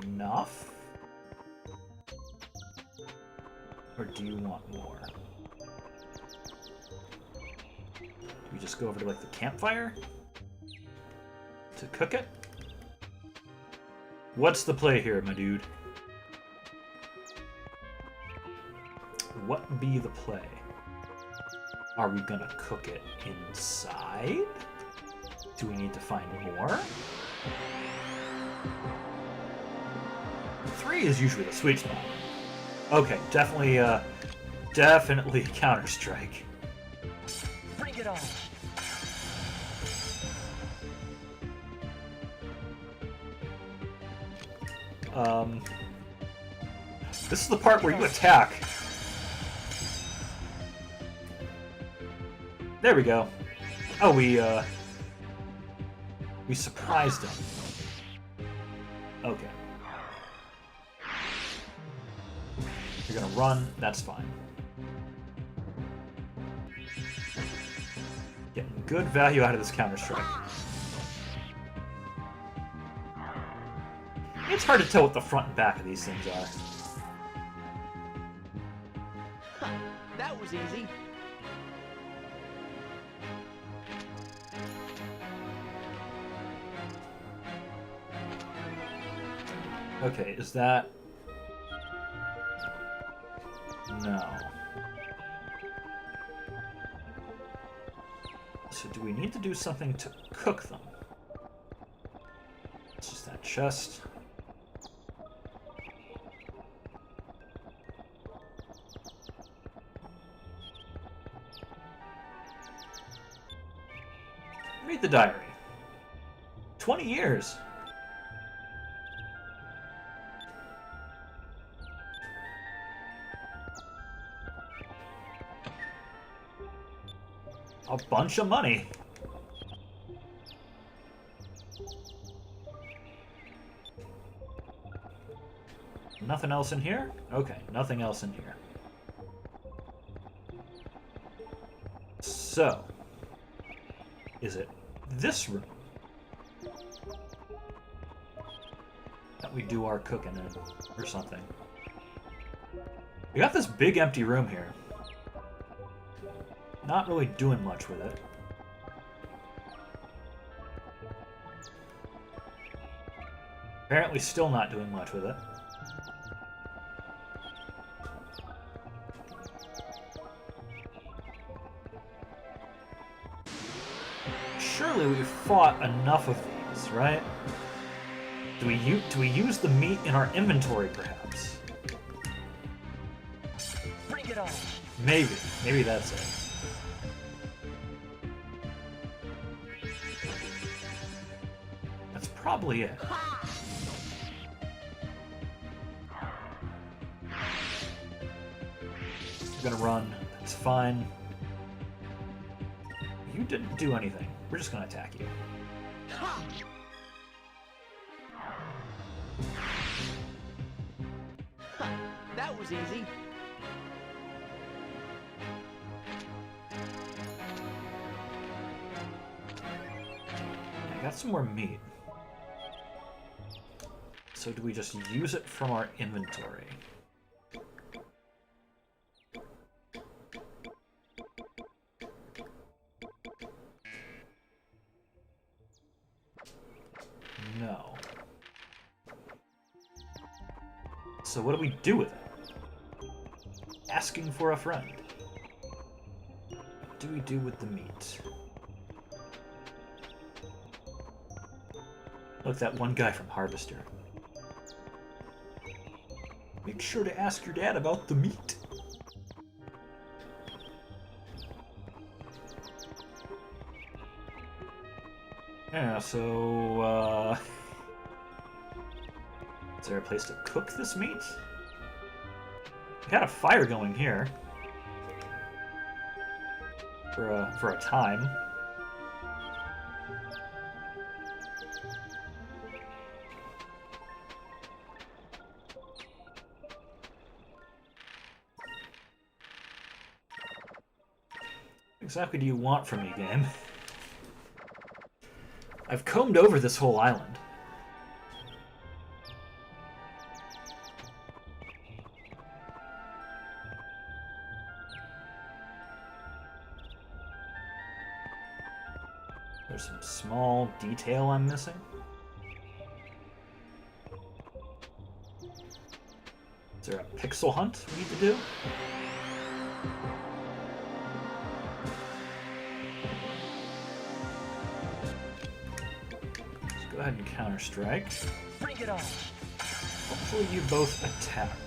enough? Or do you want more? Do we just go over to, like, the campfire? To cook it? What's the play here, my dude? What be the play? Are we gonna cook it inside? Do we need to find more? 3 is usually the sweet spot. Okay, definitely Counter-Strike. Bring it on. This is the part where you attack. There we go. Oh, we surprised him. Okay. You're gonna run, that's fine. Getting good value out of this Counter-Strike. It's hard to tell what the front and back of these things are. That was easy. Okay, is that... No. So do we need to do something to cook them? It's just that chest. Read the diary. 20 years. A bunch of money. Nothing else in here? Okay, nothing else in here. So, is it this room that we do our cooking in, or something? We got this big empty room here. Not really doing much with it. Apparently still not doing much with it. Surely we've fought enough of these, right? Do we use the meat in our inventory, perhaps? Bring it on. Maybe. Maybe that's it. That's probably it. We're gonna run. That's fine. You didn't do anything. We're just gonna attack you. That was easy. I got some more meat. So do we just use it from our inventory? No. So what do we do with it? Asking for a friend. What do we do with the meat? Look, that one guy from Harvester. Make sure to ask your dad about the meat. Yeah, so, is there a place to cook this meat? We had a fire going here. For a time. What exactly do you want from me, game? I've combed over this whole island. There's some small detail I'm missing. Is there a pixel hunt we need to do? Let's go ahead and counter-strike. Bring it on. Hopefully you both attack.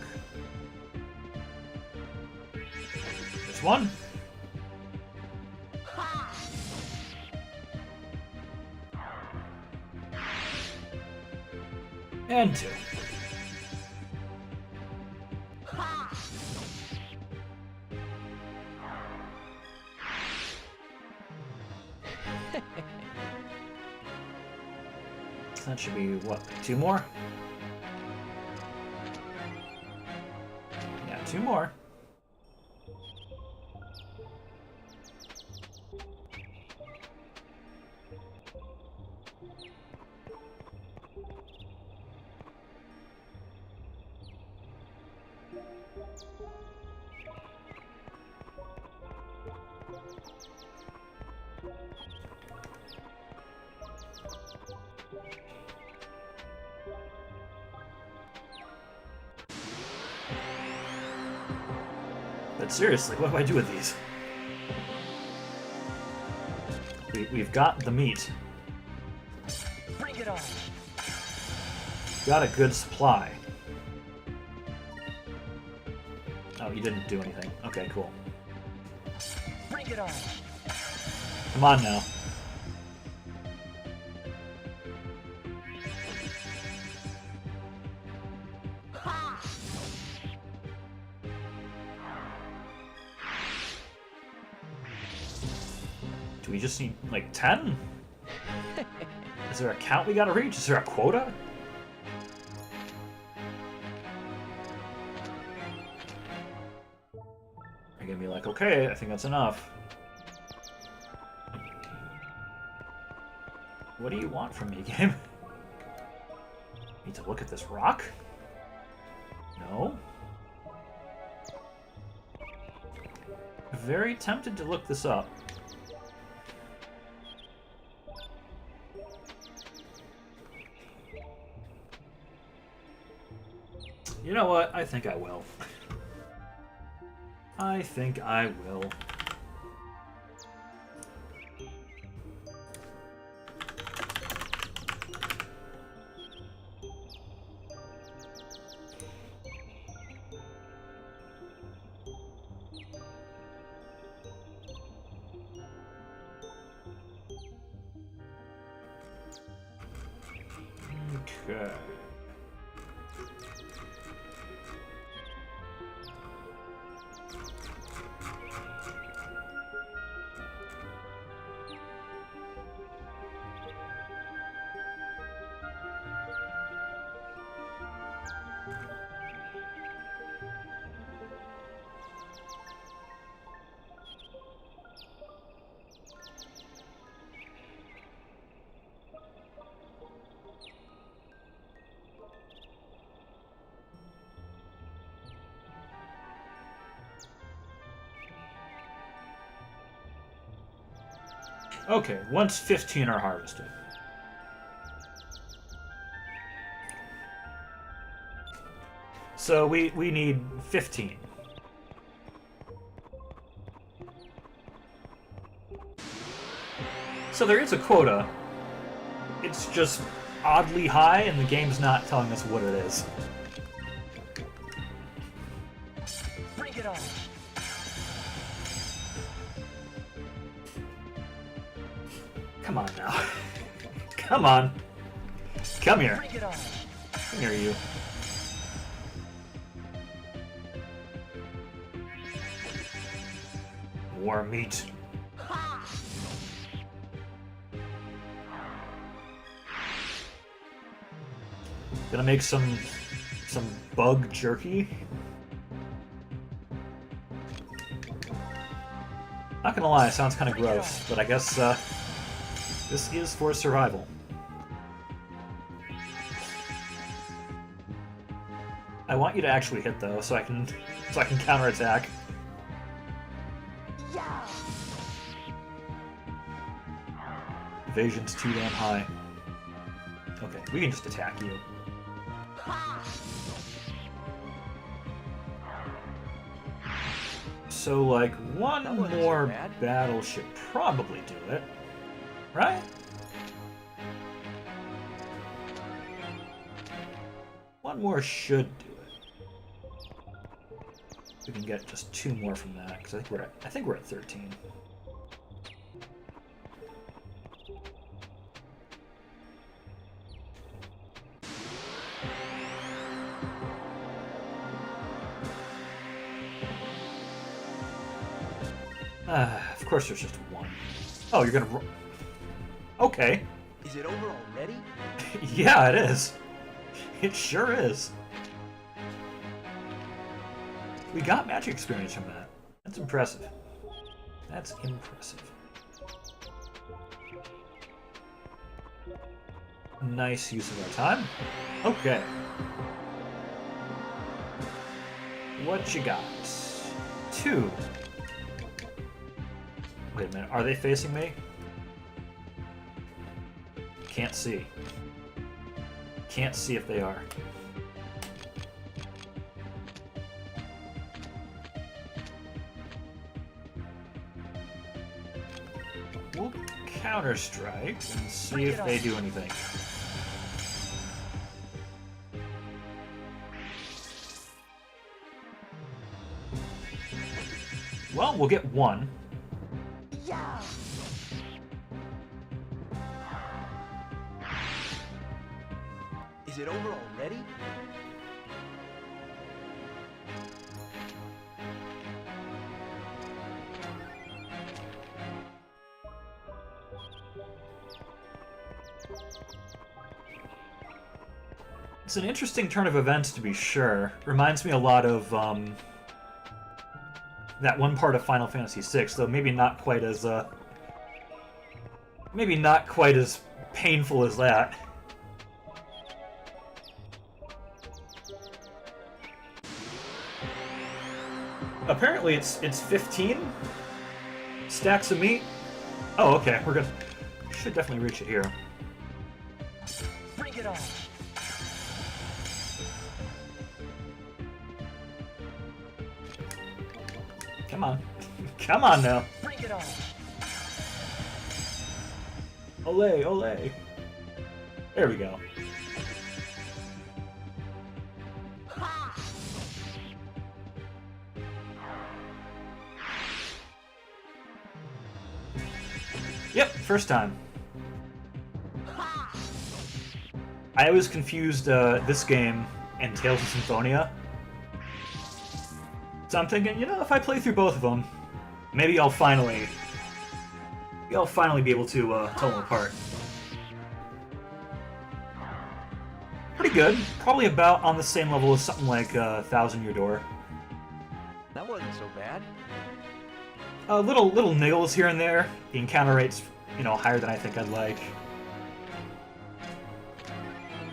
There's one. And two. That should be, what, two more? Yeah, two more. But seriously, what do I do with these? We've got the meat. Bring it on. Got a good supply. Oh, you didn't do anything. Okay, cool. Bring it on. Come on now. Do we just need, like, 10? Is there a count we gotta reach? Is there a quota? You're gonna be like, okay, I think that's enough. What do you want from me, game? Need to look at this rock? No? Very tempted to look this up. You know what? I think I will. I think I will. Okay. Okay, once 15 are harvested. So we need 15. So there is a quota. It's just oddly high, and the game's not telling us what it is. Bring it on. Come on now. Come on. Come here. Bring it on. Come here, you. More meat. Gonna make some bug jerky. Not gonna lie, it sounds kind of gross, but I guess this is for survival. I want you to actually hit though, so I can counterattack. Yeah. Evasion's too damn high. Okay, we can just attack you. So, like, one That wasn't so more bad. battle should probably do it. Right? One more should do it. We can get just 2 more from that, because I think we're at 13. Of course there's just 1. Oh, you're gonna... Okay. Is it over already? Yeah, it is. It sure is. We got magic experience from that. That's impressive. That's impressive. Nice use of our time. Okay. What you got? 2. Wait a minute, are they facing me? Can't see. Can't see if they are. We'll counter-strike and see if they do anything. Well, we'll get 1. Yeah. Is it over already? It's an interesting turn of events, to be sure. Reminds me a lot of that one part of Final Fantasy VI, though maybe not quite as painful as that. Apparently, it's 15 stacks of meat. Oh, okay. Should definitely reach it here. Bring it on. Come on. Come on now. Bring it on. Olay, olay. There we go. Ha! Yep, first time. Ha! I always confused this game and Tales of Symphonia. So I'm thinking, you know, if I play through both of them, maybe I'll finally be able to tell them apart. Pretty good. Probably about on the same level as something like Thousand Year Door. That wasn't so bad. Little niggles here and there. The encounter rate's, you know, higher than I think I'd like.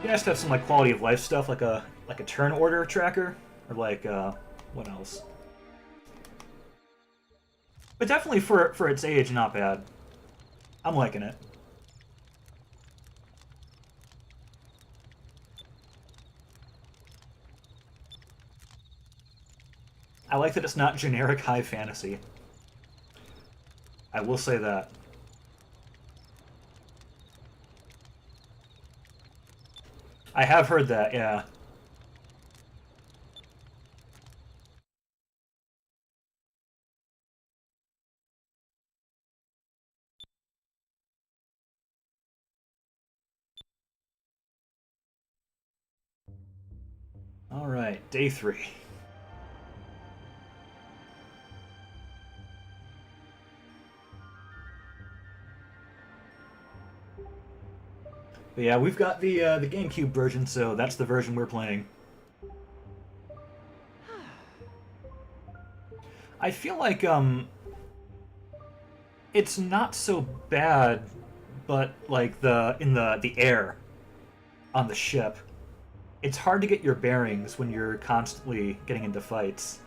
You nice to have some like quality of life stuff, like a turn order tracker, or like what else? But definitely for its age, not bad. I'm liking it. I like that it's not generic high fantasy. I will say that. I have heard that, yeah. Alright, day 3. But yeah, we've got the GameCube version, so that's the version we're playing. I feel like it's not so bad, but like in the air on the ship, it's hard to get your bearings when you're constantly getting into fights.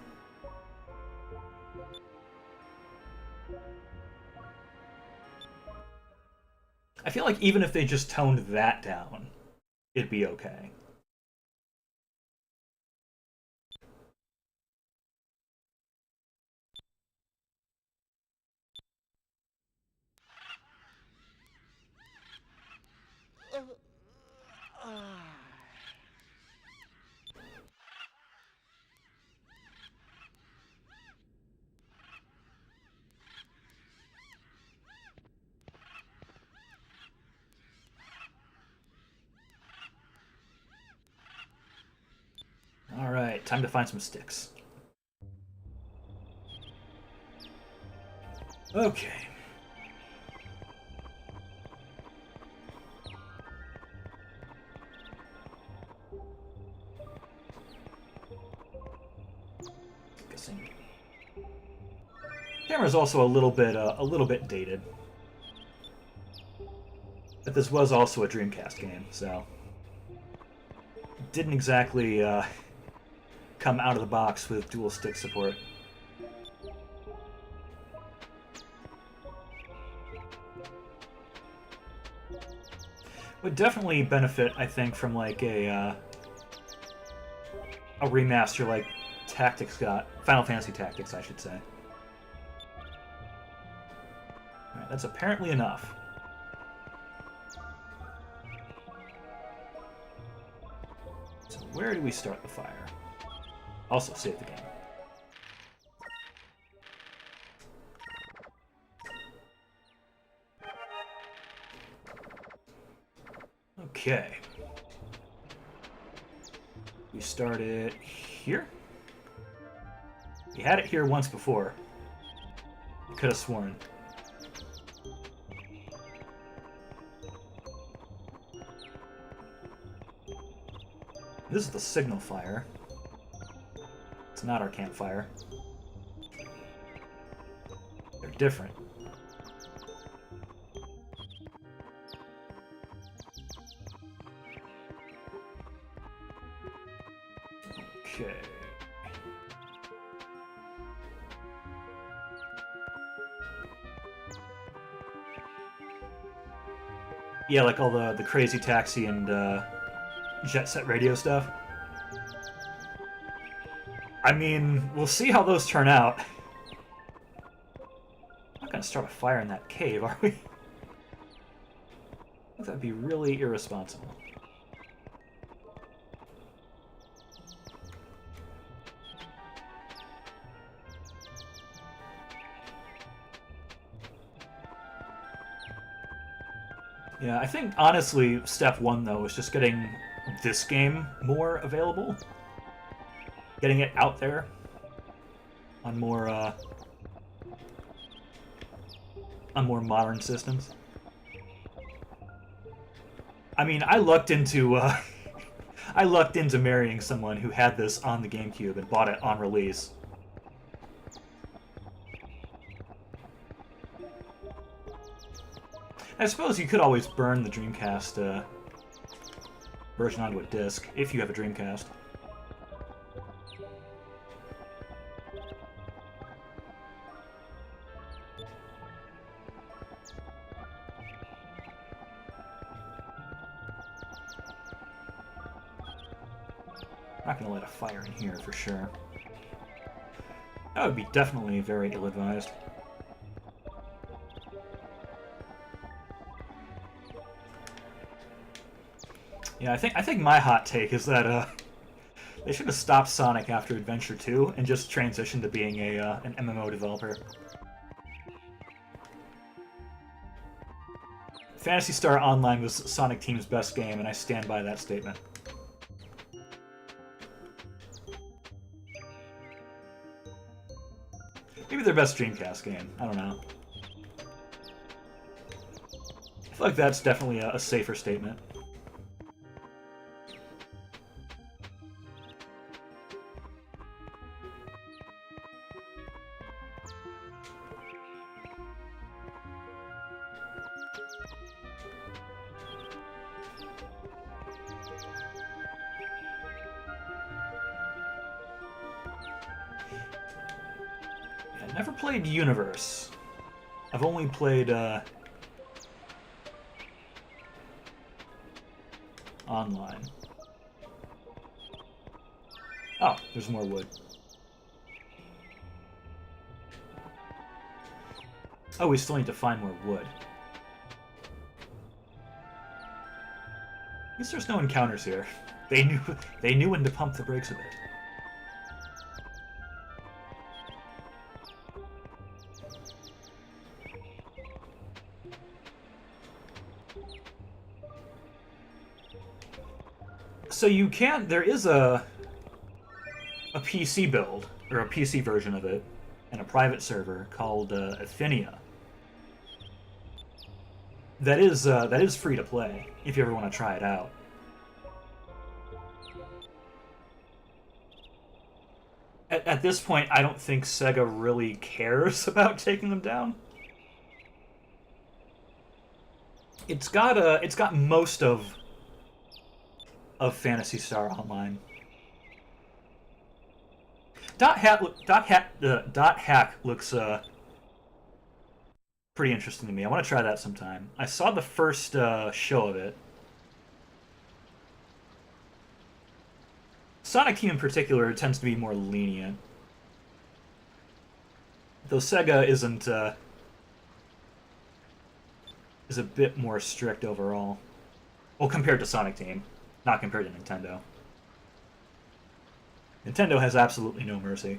I feel like even if they just toned that down, it'd be okay. Alright, time to find some sticks. Okay. Guessing. Camera's also a little bit dated. But this was also a Dreamcast game, so didn't exactly come out of the box with dual stick support. Would definitely benefit, I think, from like a remaster like Tactics got. Final Fantasy Tactics, I should say. Alright, that's apparently enough. So where do we start the fire? Also save the game. Okay. We start it here? We had it here once before. I could have sworn. This is the signal fire. It's not our campfire. They're different. Okay. Yeah, like all the Crazy Taxi and Jet Set Radio stuff. I mean, we'll see how those turn out. start a fire in that cave, are we? That'd be really irresponsible. Yeah, I think, honestly, step one, though, is just getting this game more available. Getting it out there on more modern systems. I mean, I lucked into I lucked into marrying someone who had this on the GameCube and bought it on release. I suppose you could always burn the Dreamcast version onto a disc, if you have a Dreamcast. Not gonna light a fire in here for sure. That would be definitely very ill-advised. Yeah, I think my hot take is that they should have stopped Sonic after Adventure 2 and just transitioned to being an MMO developer. Phantasy Star Online was Sonic Team's best game, and I stand by that statement. Maybe their best Dreamcast game. I don't know. I feel like that's definitely a safer statement. Never played Universe. I've only played online. Oh, there's more wood. Oh, we still need to find more wood. I guess there's no encounters here. They knew when to pump the brakes a bit. So you can, there is a PC build, or a PC version of it, and a private server called Symphonia. That is free to play, if you ever want to try it out. At this point, I don't think Sega really cares about taking them down. It's got most of Phantasy Star Online. Dot Hack looks pretty interesting to me. I want to try that sometime. I saw the first show of it. Sonic Team in particular tends to be more lenient, though Sega isn't is a bit more strict overall. Well, compared to Sonic Team. Not compared to Nintendo. Nintendo has absolutely no mercy.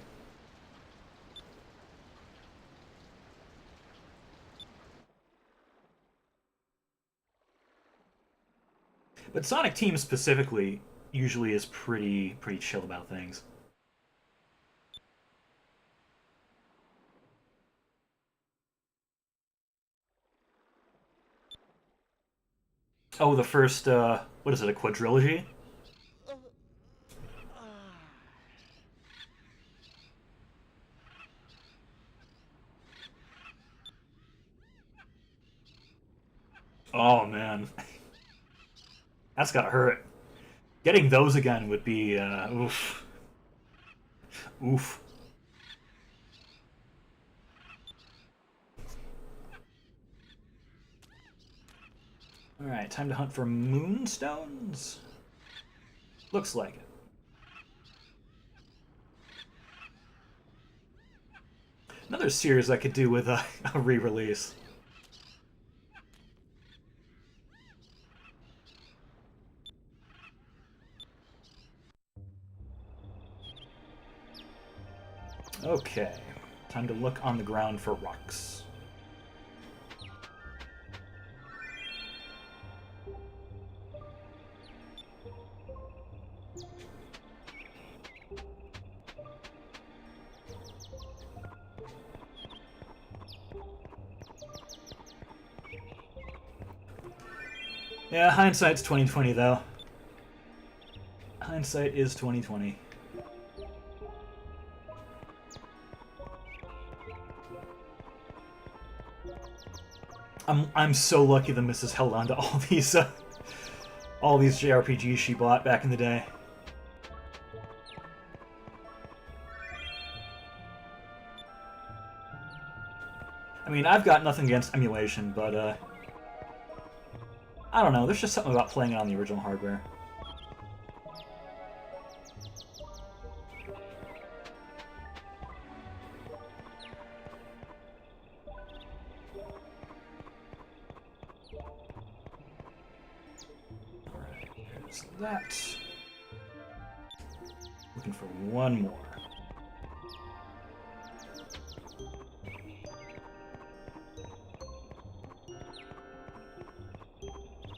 But Sonic Team specifically usually is pretty chill about things. Oh, the first, what is it, a quadrilogy? Oh, man. That's gotta hurt. Getting those again would be, oof. Oof. Alright, time to hunt for moonstones? Looks like it. Another series I could do with a re-release. Okay, time to look on the ground for rocks. Yeah, hindsight's 2020 though. Hindsight is 2020. I'm so lucky the missus held on to all these JRPGs she bought back in the day. I mean, I've got nothing against emulation, but I don't know, there's just something about playing it on the original hardware. That. Looking for one more.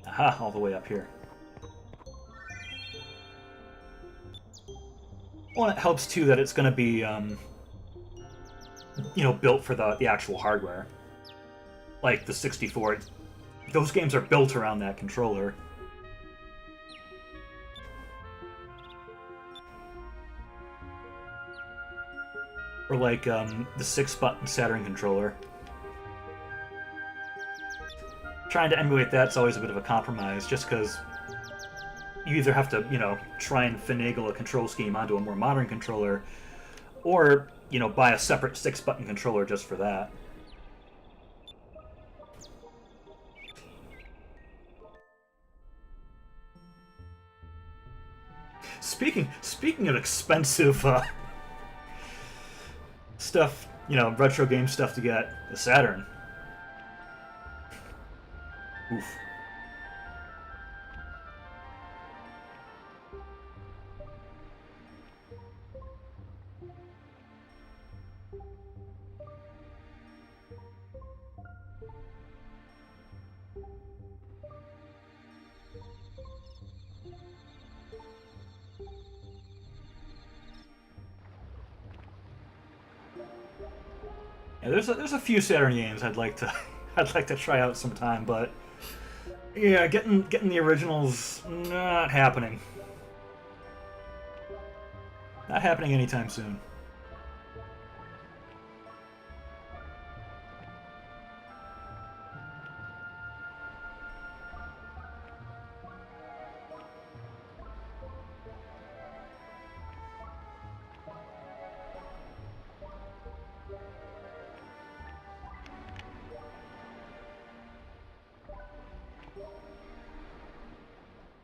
Aha, all the way up here. Well, it helps too that it's going to be, you know, built for the actual hardware. Like the 64. Those games are built around that controller. Or like the 6-button Saturn controller. Trying to emulate that's always a bit of a compromise, just because you either have to, you know, try and finagle a control scheme onto a more modern controller, or, you know, buy a separate 6-button controller just for that. Speaking of expensive stuff, you know, retro game stuff to get, the Saturn. Oof. Yeah, there's a few Saturn games I'd like to I'd like to try out sometime, but yeah, getting the originals not happening. Not happening anytime soon.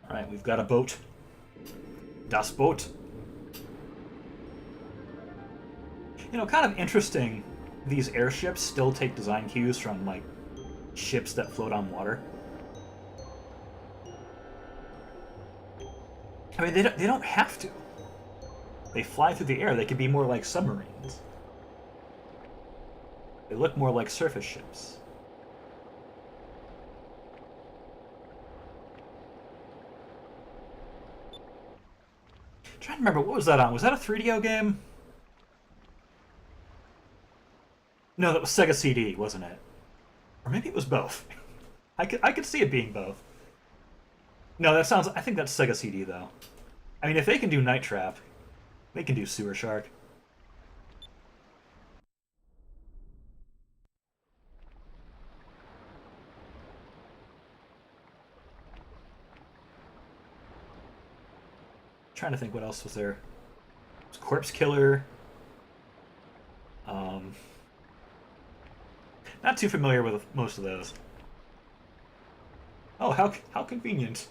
Alright, we've got a boat. Das Boot. You know, kind of interesting, these airships still take design cues from, like, ships that float on water. I mean, they don't have to. They fly through the air. They could be more like submarines. They look more like surface ships. I'm trying to remember, what was that on? Was that a 3DO game? No, that was Sega CD, wasn't it? Or maybe it was both. I could see it being both. No, that sounds... I think that's Sega CD, though. I mean, if they can do Night Trap, they can do Sewer Shark. Trying to think what else was there. It was Corpse Killer. Not too familiar with most of those. Oh, how convenient.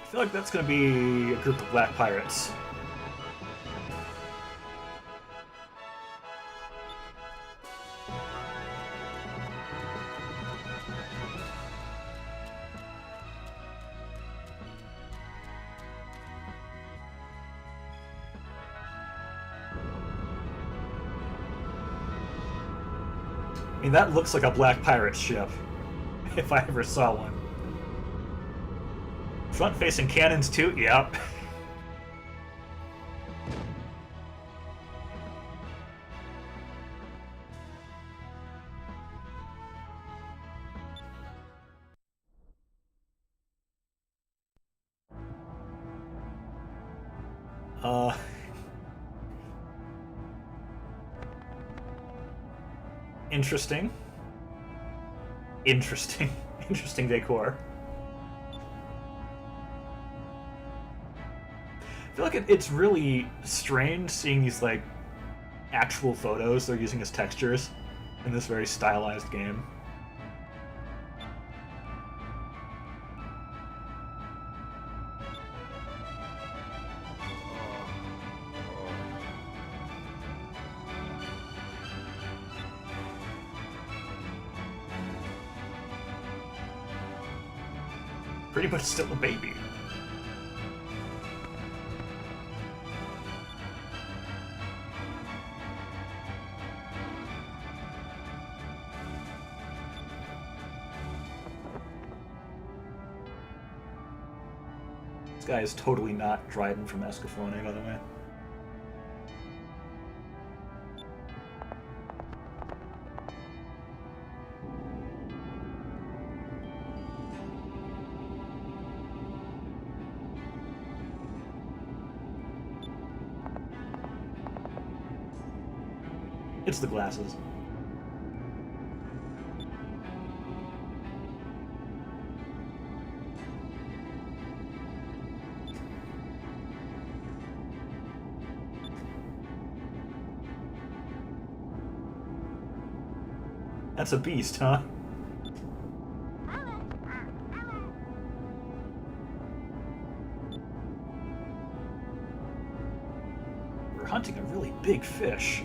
I feel like that's going to be a group of black pirates. mean, that looks like a black pirate ship, if I ever saw one. Front-facing cannons too? Yep. Interesting. Interesting. Interesting decor. I feel like it's really strange seeing these, like, actual photos they're using as textures in this very stylized game. Pretty much still a baby. This guy is totally not Dryden from Escaflowne, by the way. It's the glasses. That's a beast, huh? We're hunting a really big fish.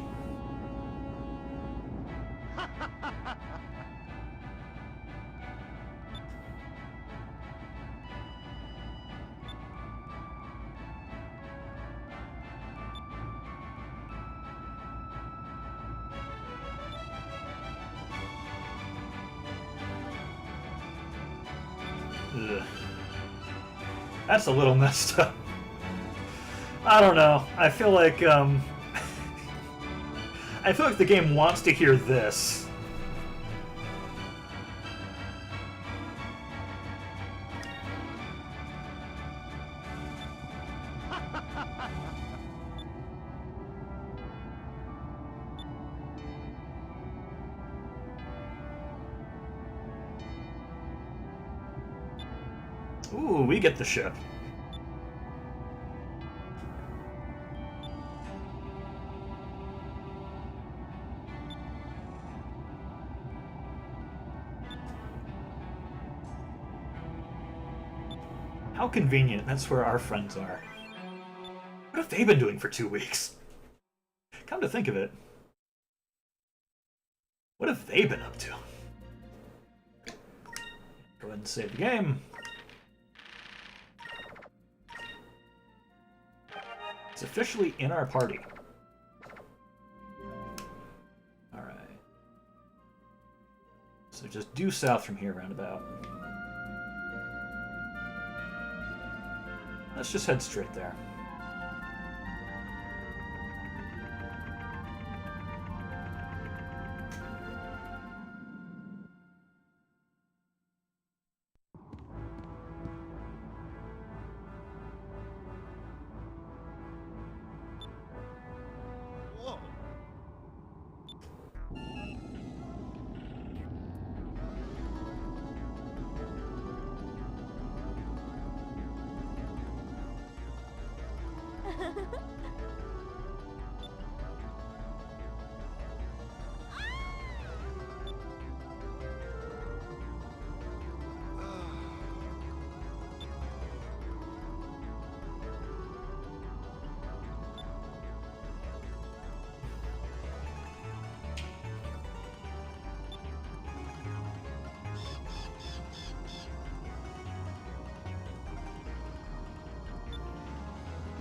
Ugh. That's a little messed up. I don't know. I feel like I feel like the game wants to hear this. Ooh, we get the ship. How convenient. That's where our friends are. What have they been doing for 2 weeks? Come to think of it. What have they been up to? Go ahead and save the game. It's officially in our party. Alright. So just due south from here, roundabout. Let's just head straight there.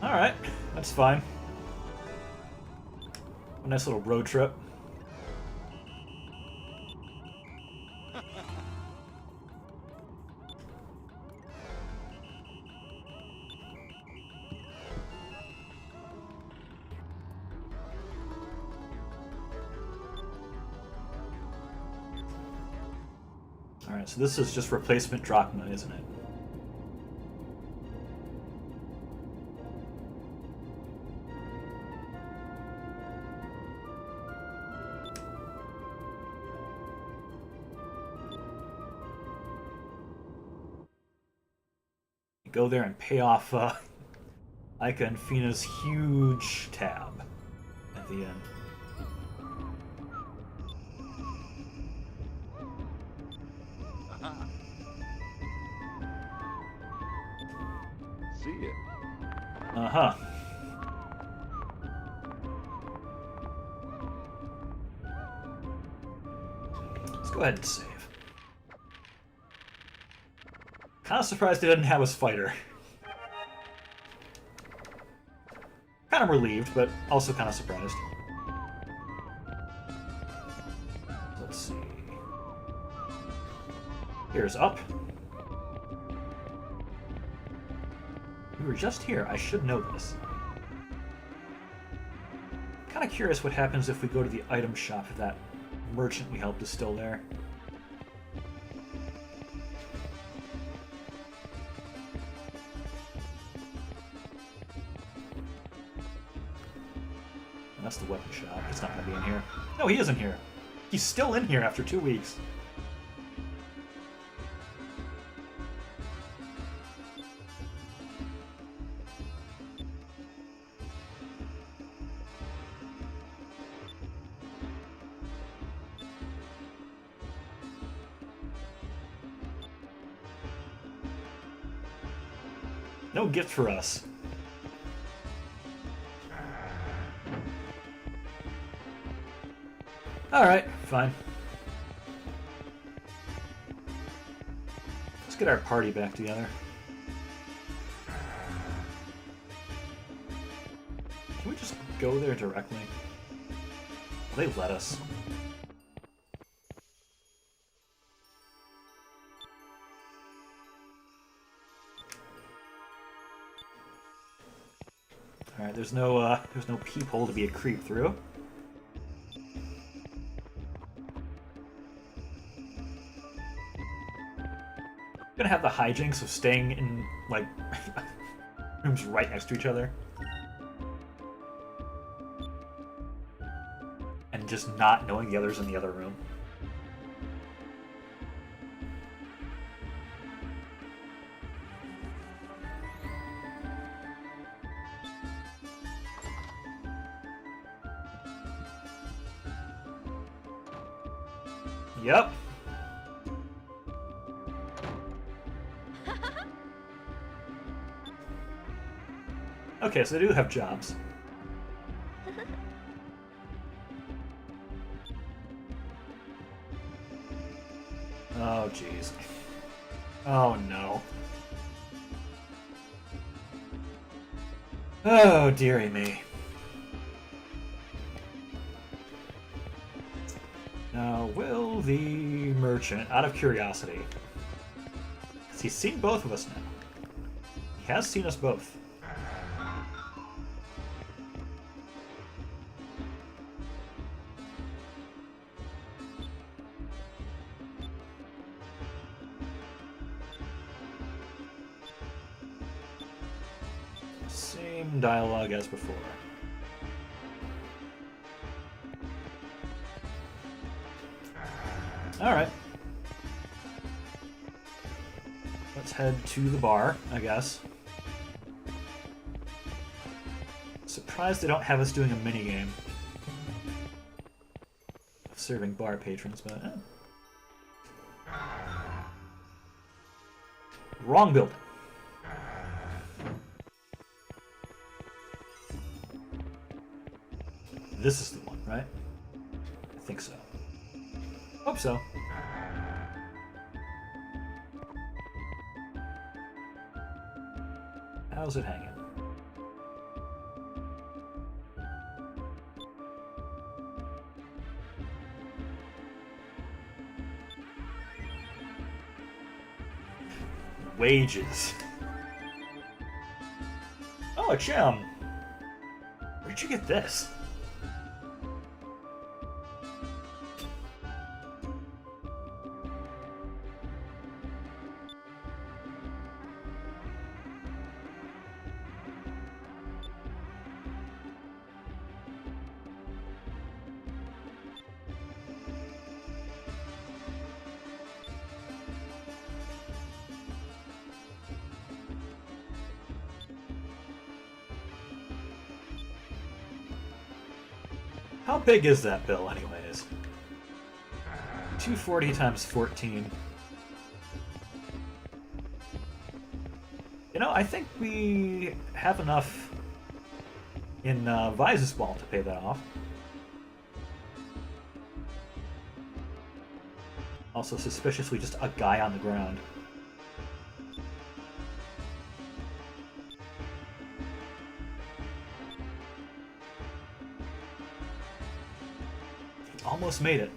Alright, that's fine. A nice little road trip. Alright, so this is just replacement drachma, isn't it? Go there and pay off Aika and Fina's huge tab at the end. See it. Uh-huh. Let's go ahead and save. Kind of surprised they didn't have us fighter. Kind of relieved, but also kind of surprised. Let's see. Here's up. We were just here. I should know this. Kind of curious what happens if we go to the item shop if that merchant we helped is still there. That's the weapon shop. He's not going to be in here. No, he isn't here. He's still in here after 2 weeks. No gift for us. Alright, fine. Let's get our party back together. Can we just go there directly? Will they let us? Alright, there's no peephole to be a creep through. Gonna have the hijinks of staying in, like, rooms right next to each other. And just not knowing the others in the other room. Yep. Okay, so they do have jobs. Oh, jeez. Oh, no. Oh, dearie me. Now, will the merchant, out of curiosity, because he's seen both of us now. He has seen us both. Same dialogue as before. Alright. Let's head to the bar, I guess. Surprised they don't have us doing a minigame of serving bar patrons, but Wrong building. This is the one, right? I think so. Hope so. How's it hanging? Wages. Oh, a gem. Where'd you get this? How big is that bill, anyways? 240 times 14. You know, I think we have enough in Vise's wallet to pay that off. Also, suspiciously, just a guy on the ground. Almost made it.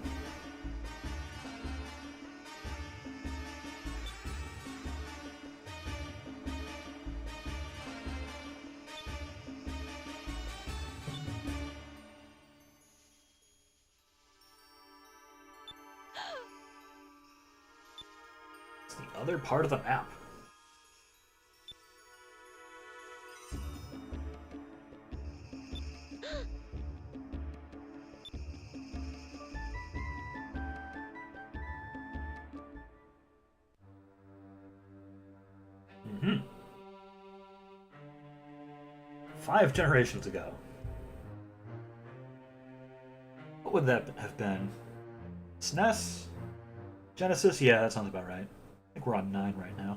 It's the other part of the map. Mm-hmm. 5 generations ago. What would that have been? SNES? Genesis? Yeah, that sounds about right. I think we're on 9 right now.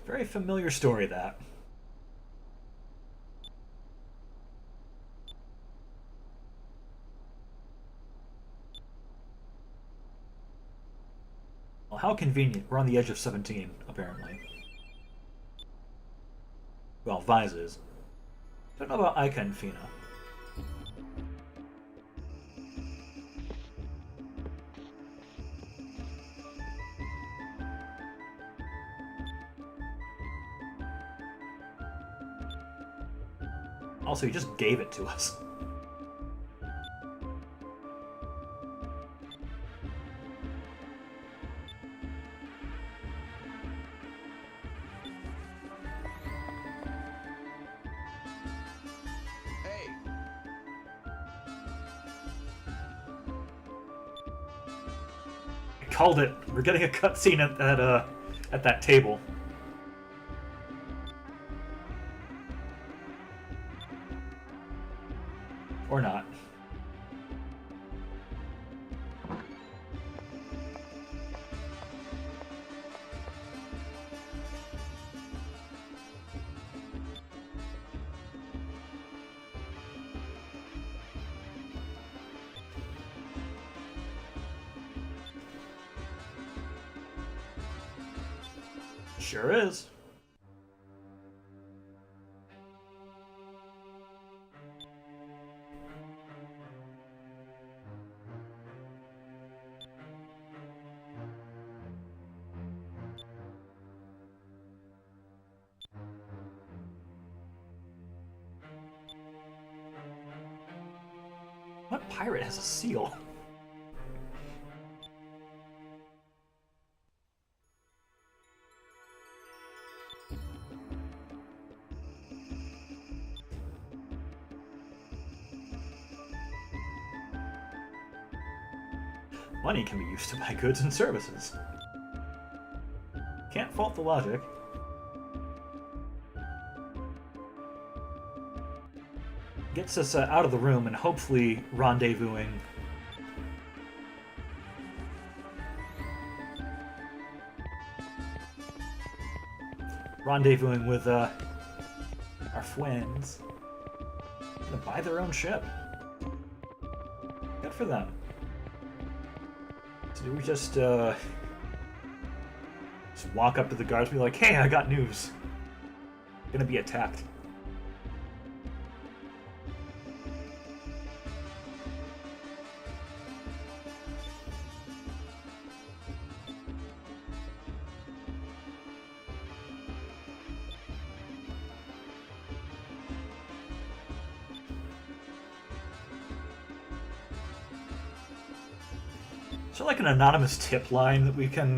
Very familiar story, that. Well, how convenient. We're on the edge of 17, apparently. Well, Vise is. Don't know about Ica and Fina. Also, he just gave it to us. Hey, I called it. We're getting a cutscene at that table. Or not. Sure is. What pirate has a seal? Money can be used to buy goods and services. Can't fault the logic. Gets us out of the room and hopefully rendezvousing. Rendezvousing with our friends. Gonna buy their own ship. Good for them. So do we just walk up to the guards and be like, hey, I got news. Gonna be attacked. Is there like an anonymous tip line that we can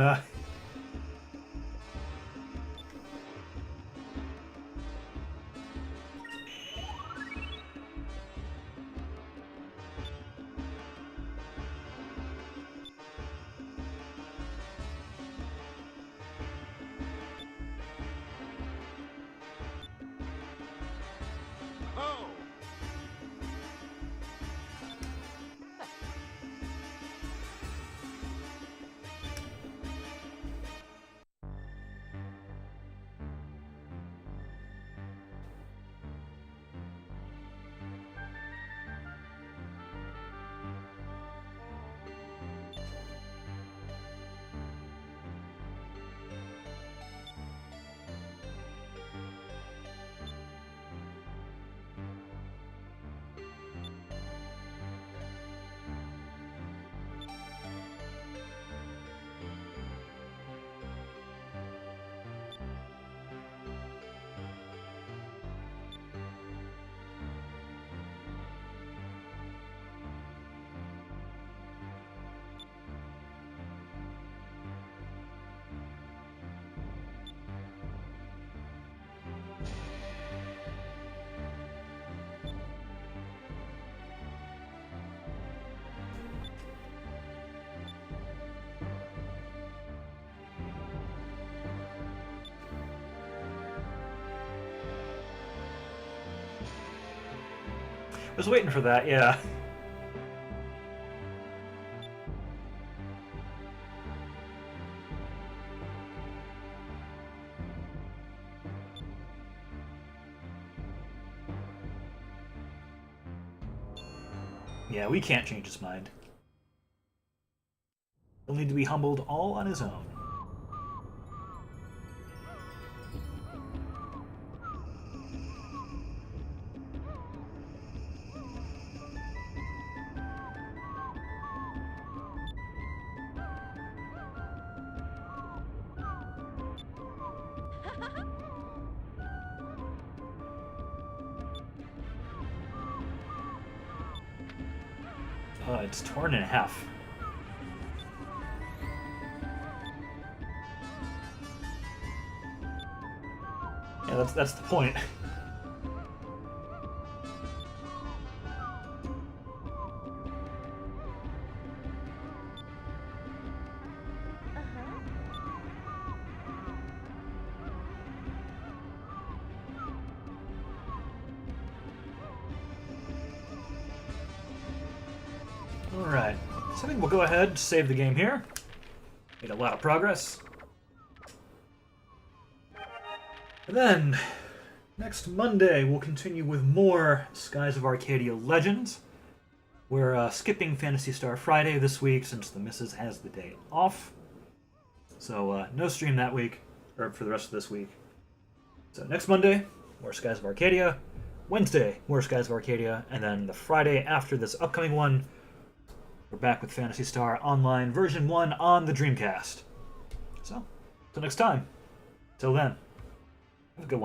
Oh! I was waiting for that, yeah. Yeah, we can't change his mind. He'll need to be humbled all on his own. It's torn in half. Yeah, that's the point. Alright, so I think we'll go ahead, save the game here. Made a lot of progress. And then, next Monday, we'll continue with more Skies of Arcadia Legends. We're skipping Phantasy Star Friday this week since the missus has the day off. So, no stream that week, or for the rest of this week. So next Monday, more Skies of Arcadia. Wednesday, more Skies of Arcadia. And then the Friday after this upcoming one, we're back with Phantasy Star Online version 1 on the Dreamcast. So, till next time. Till then, have a good one.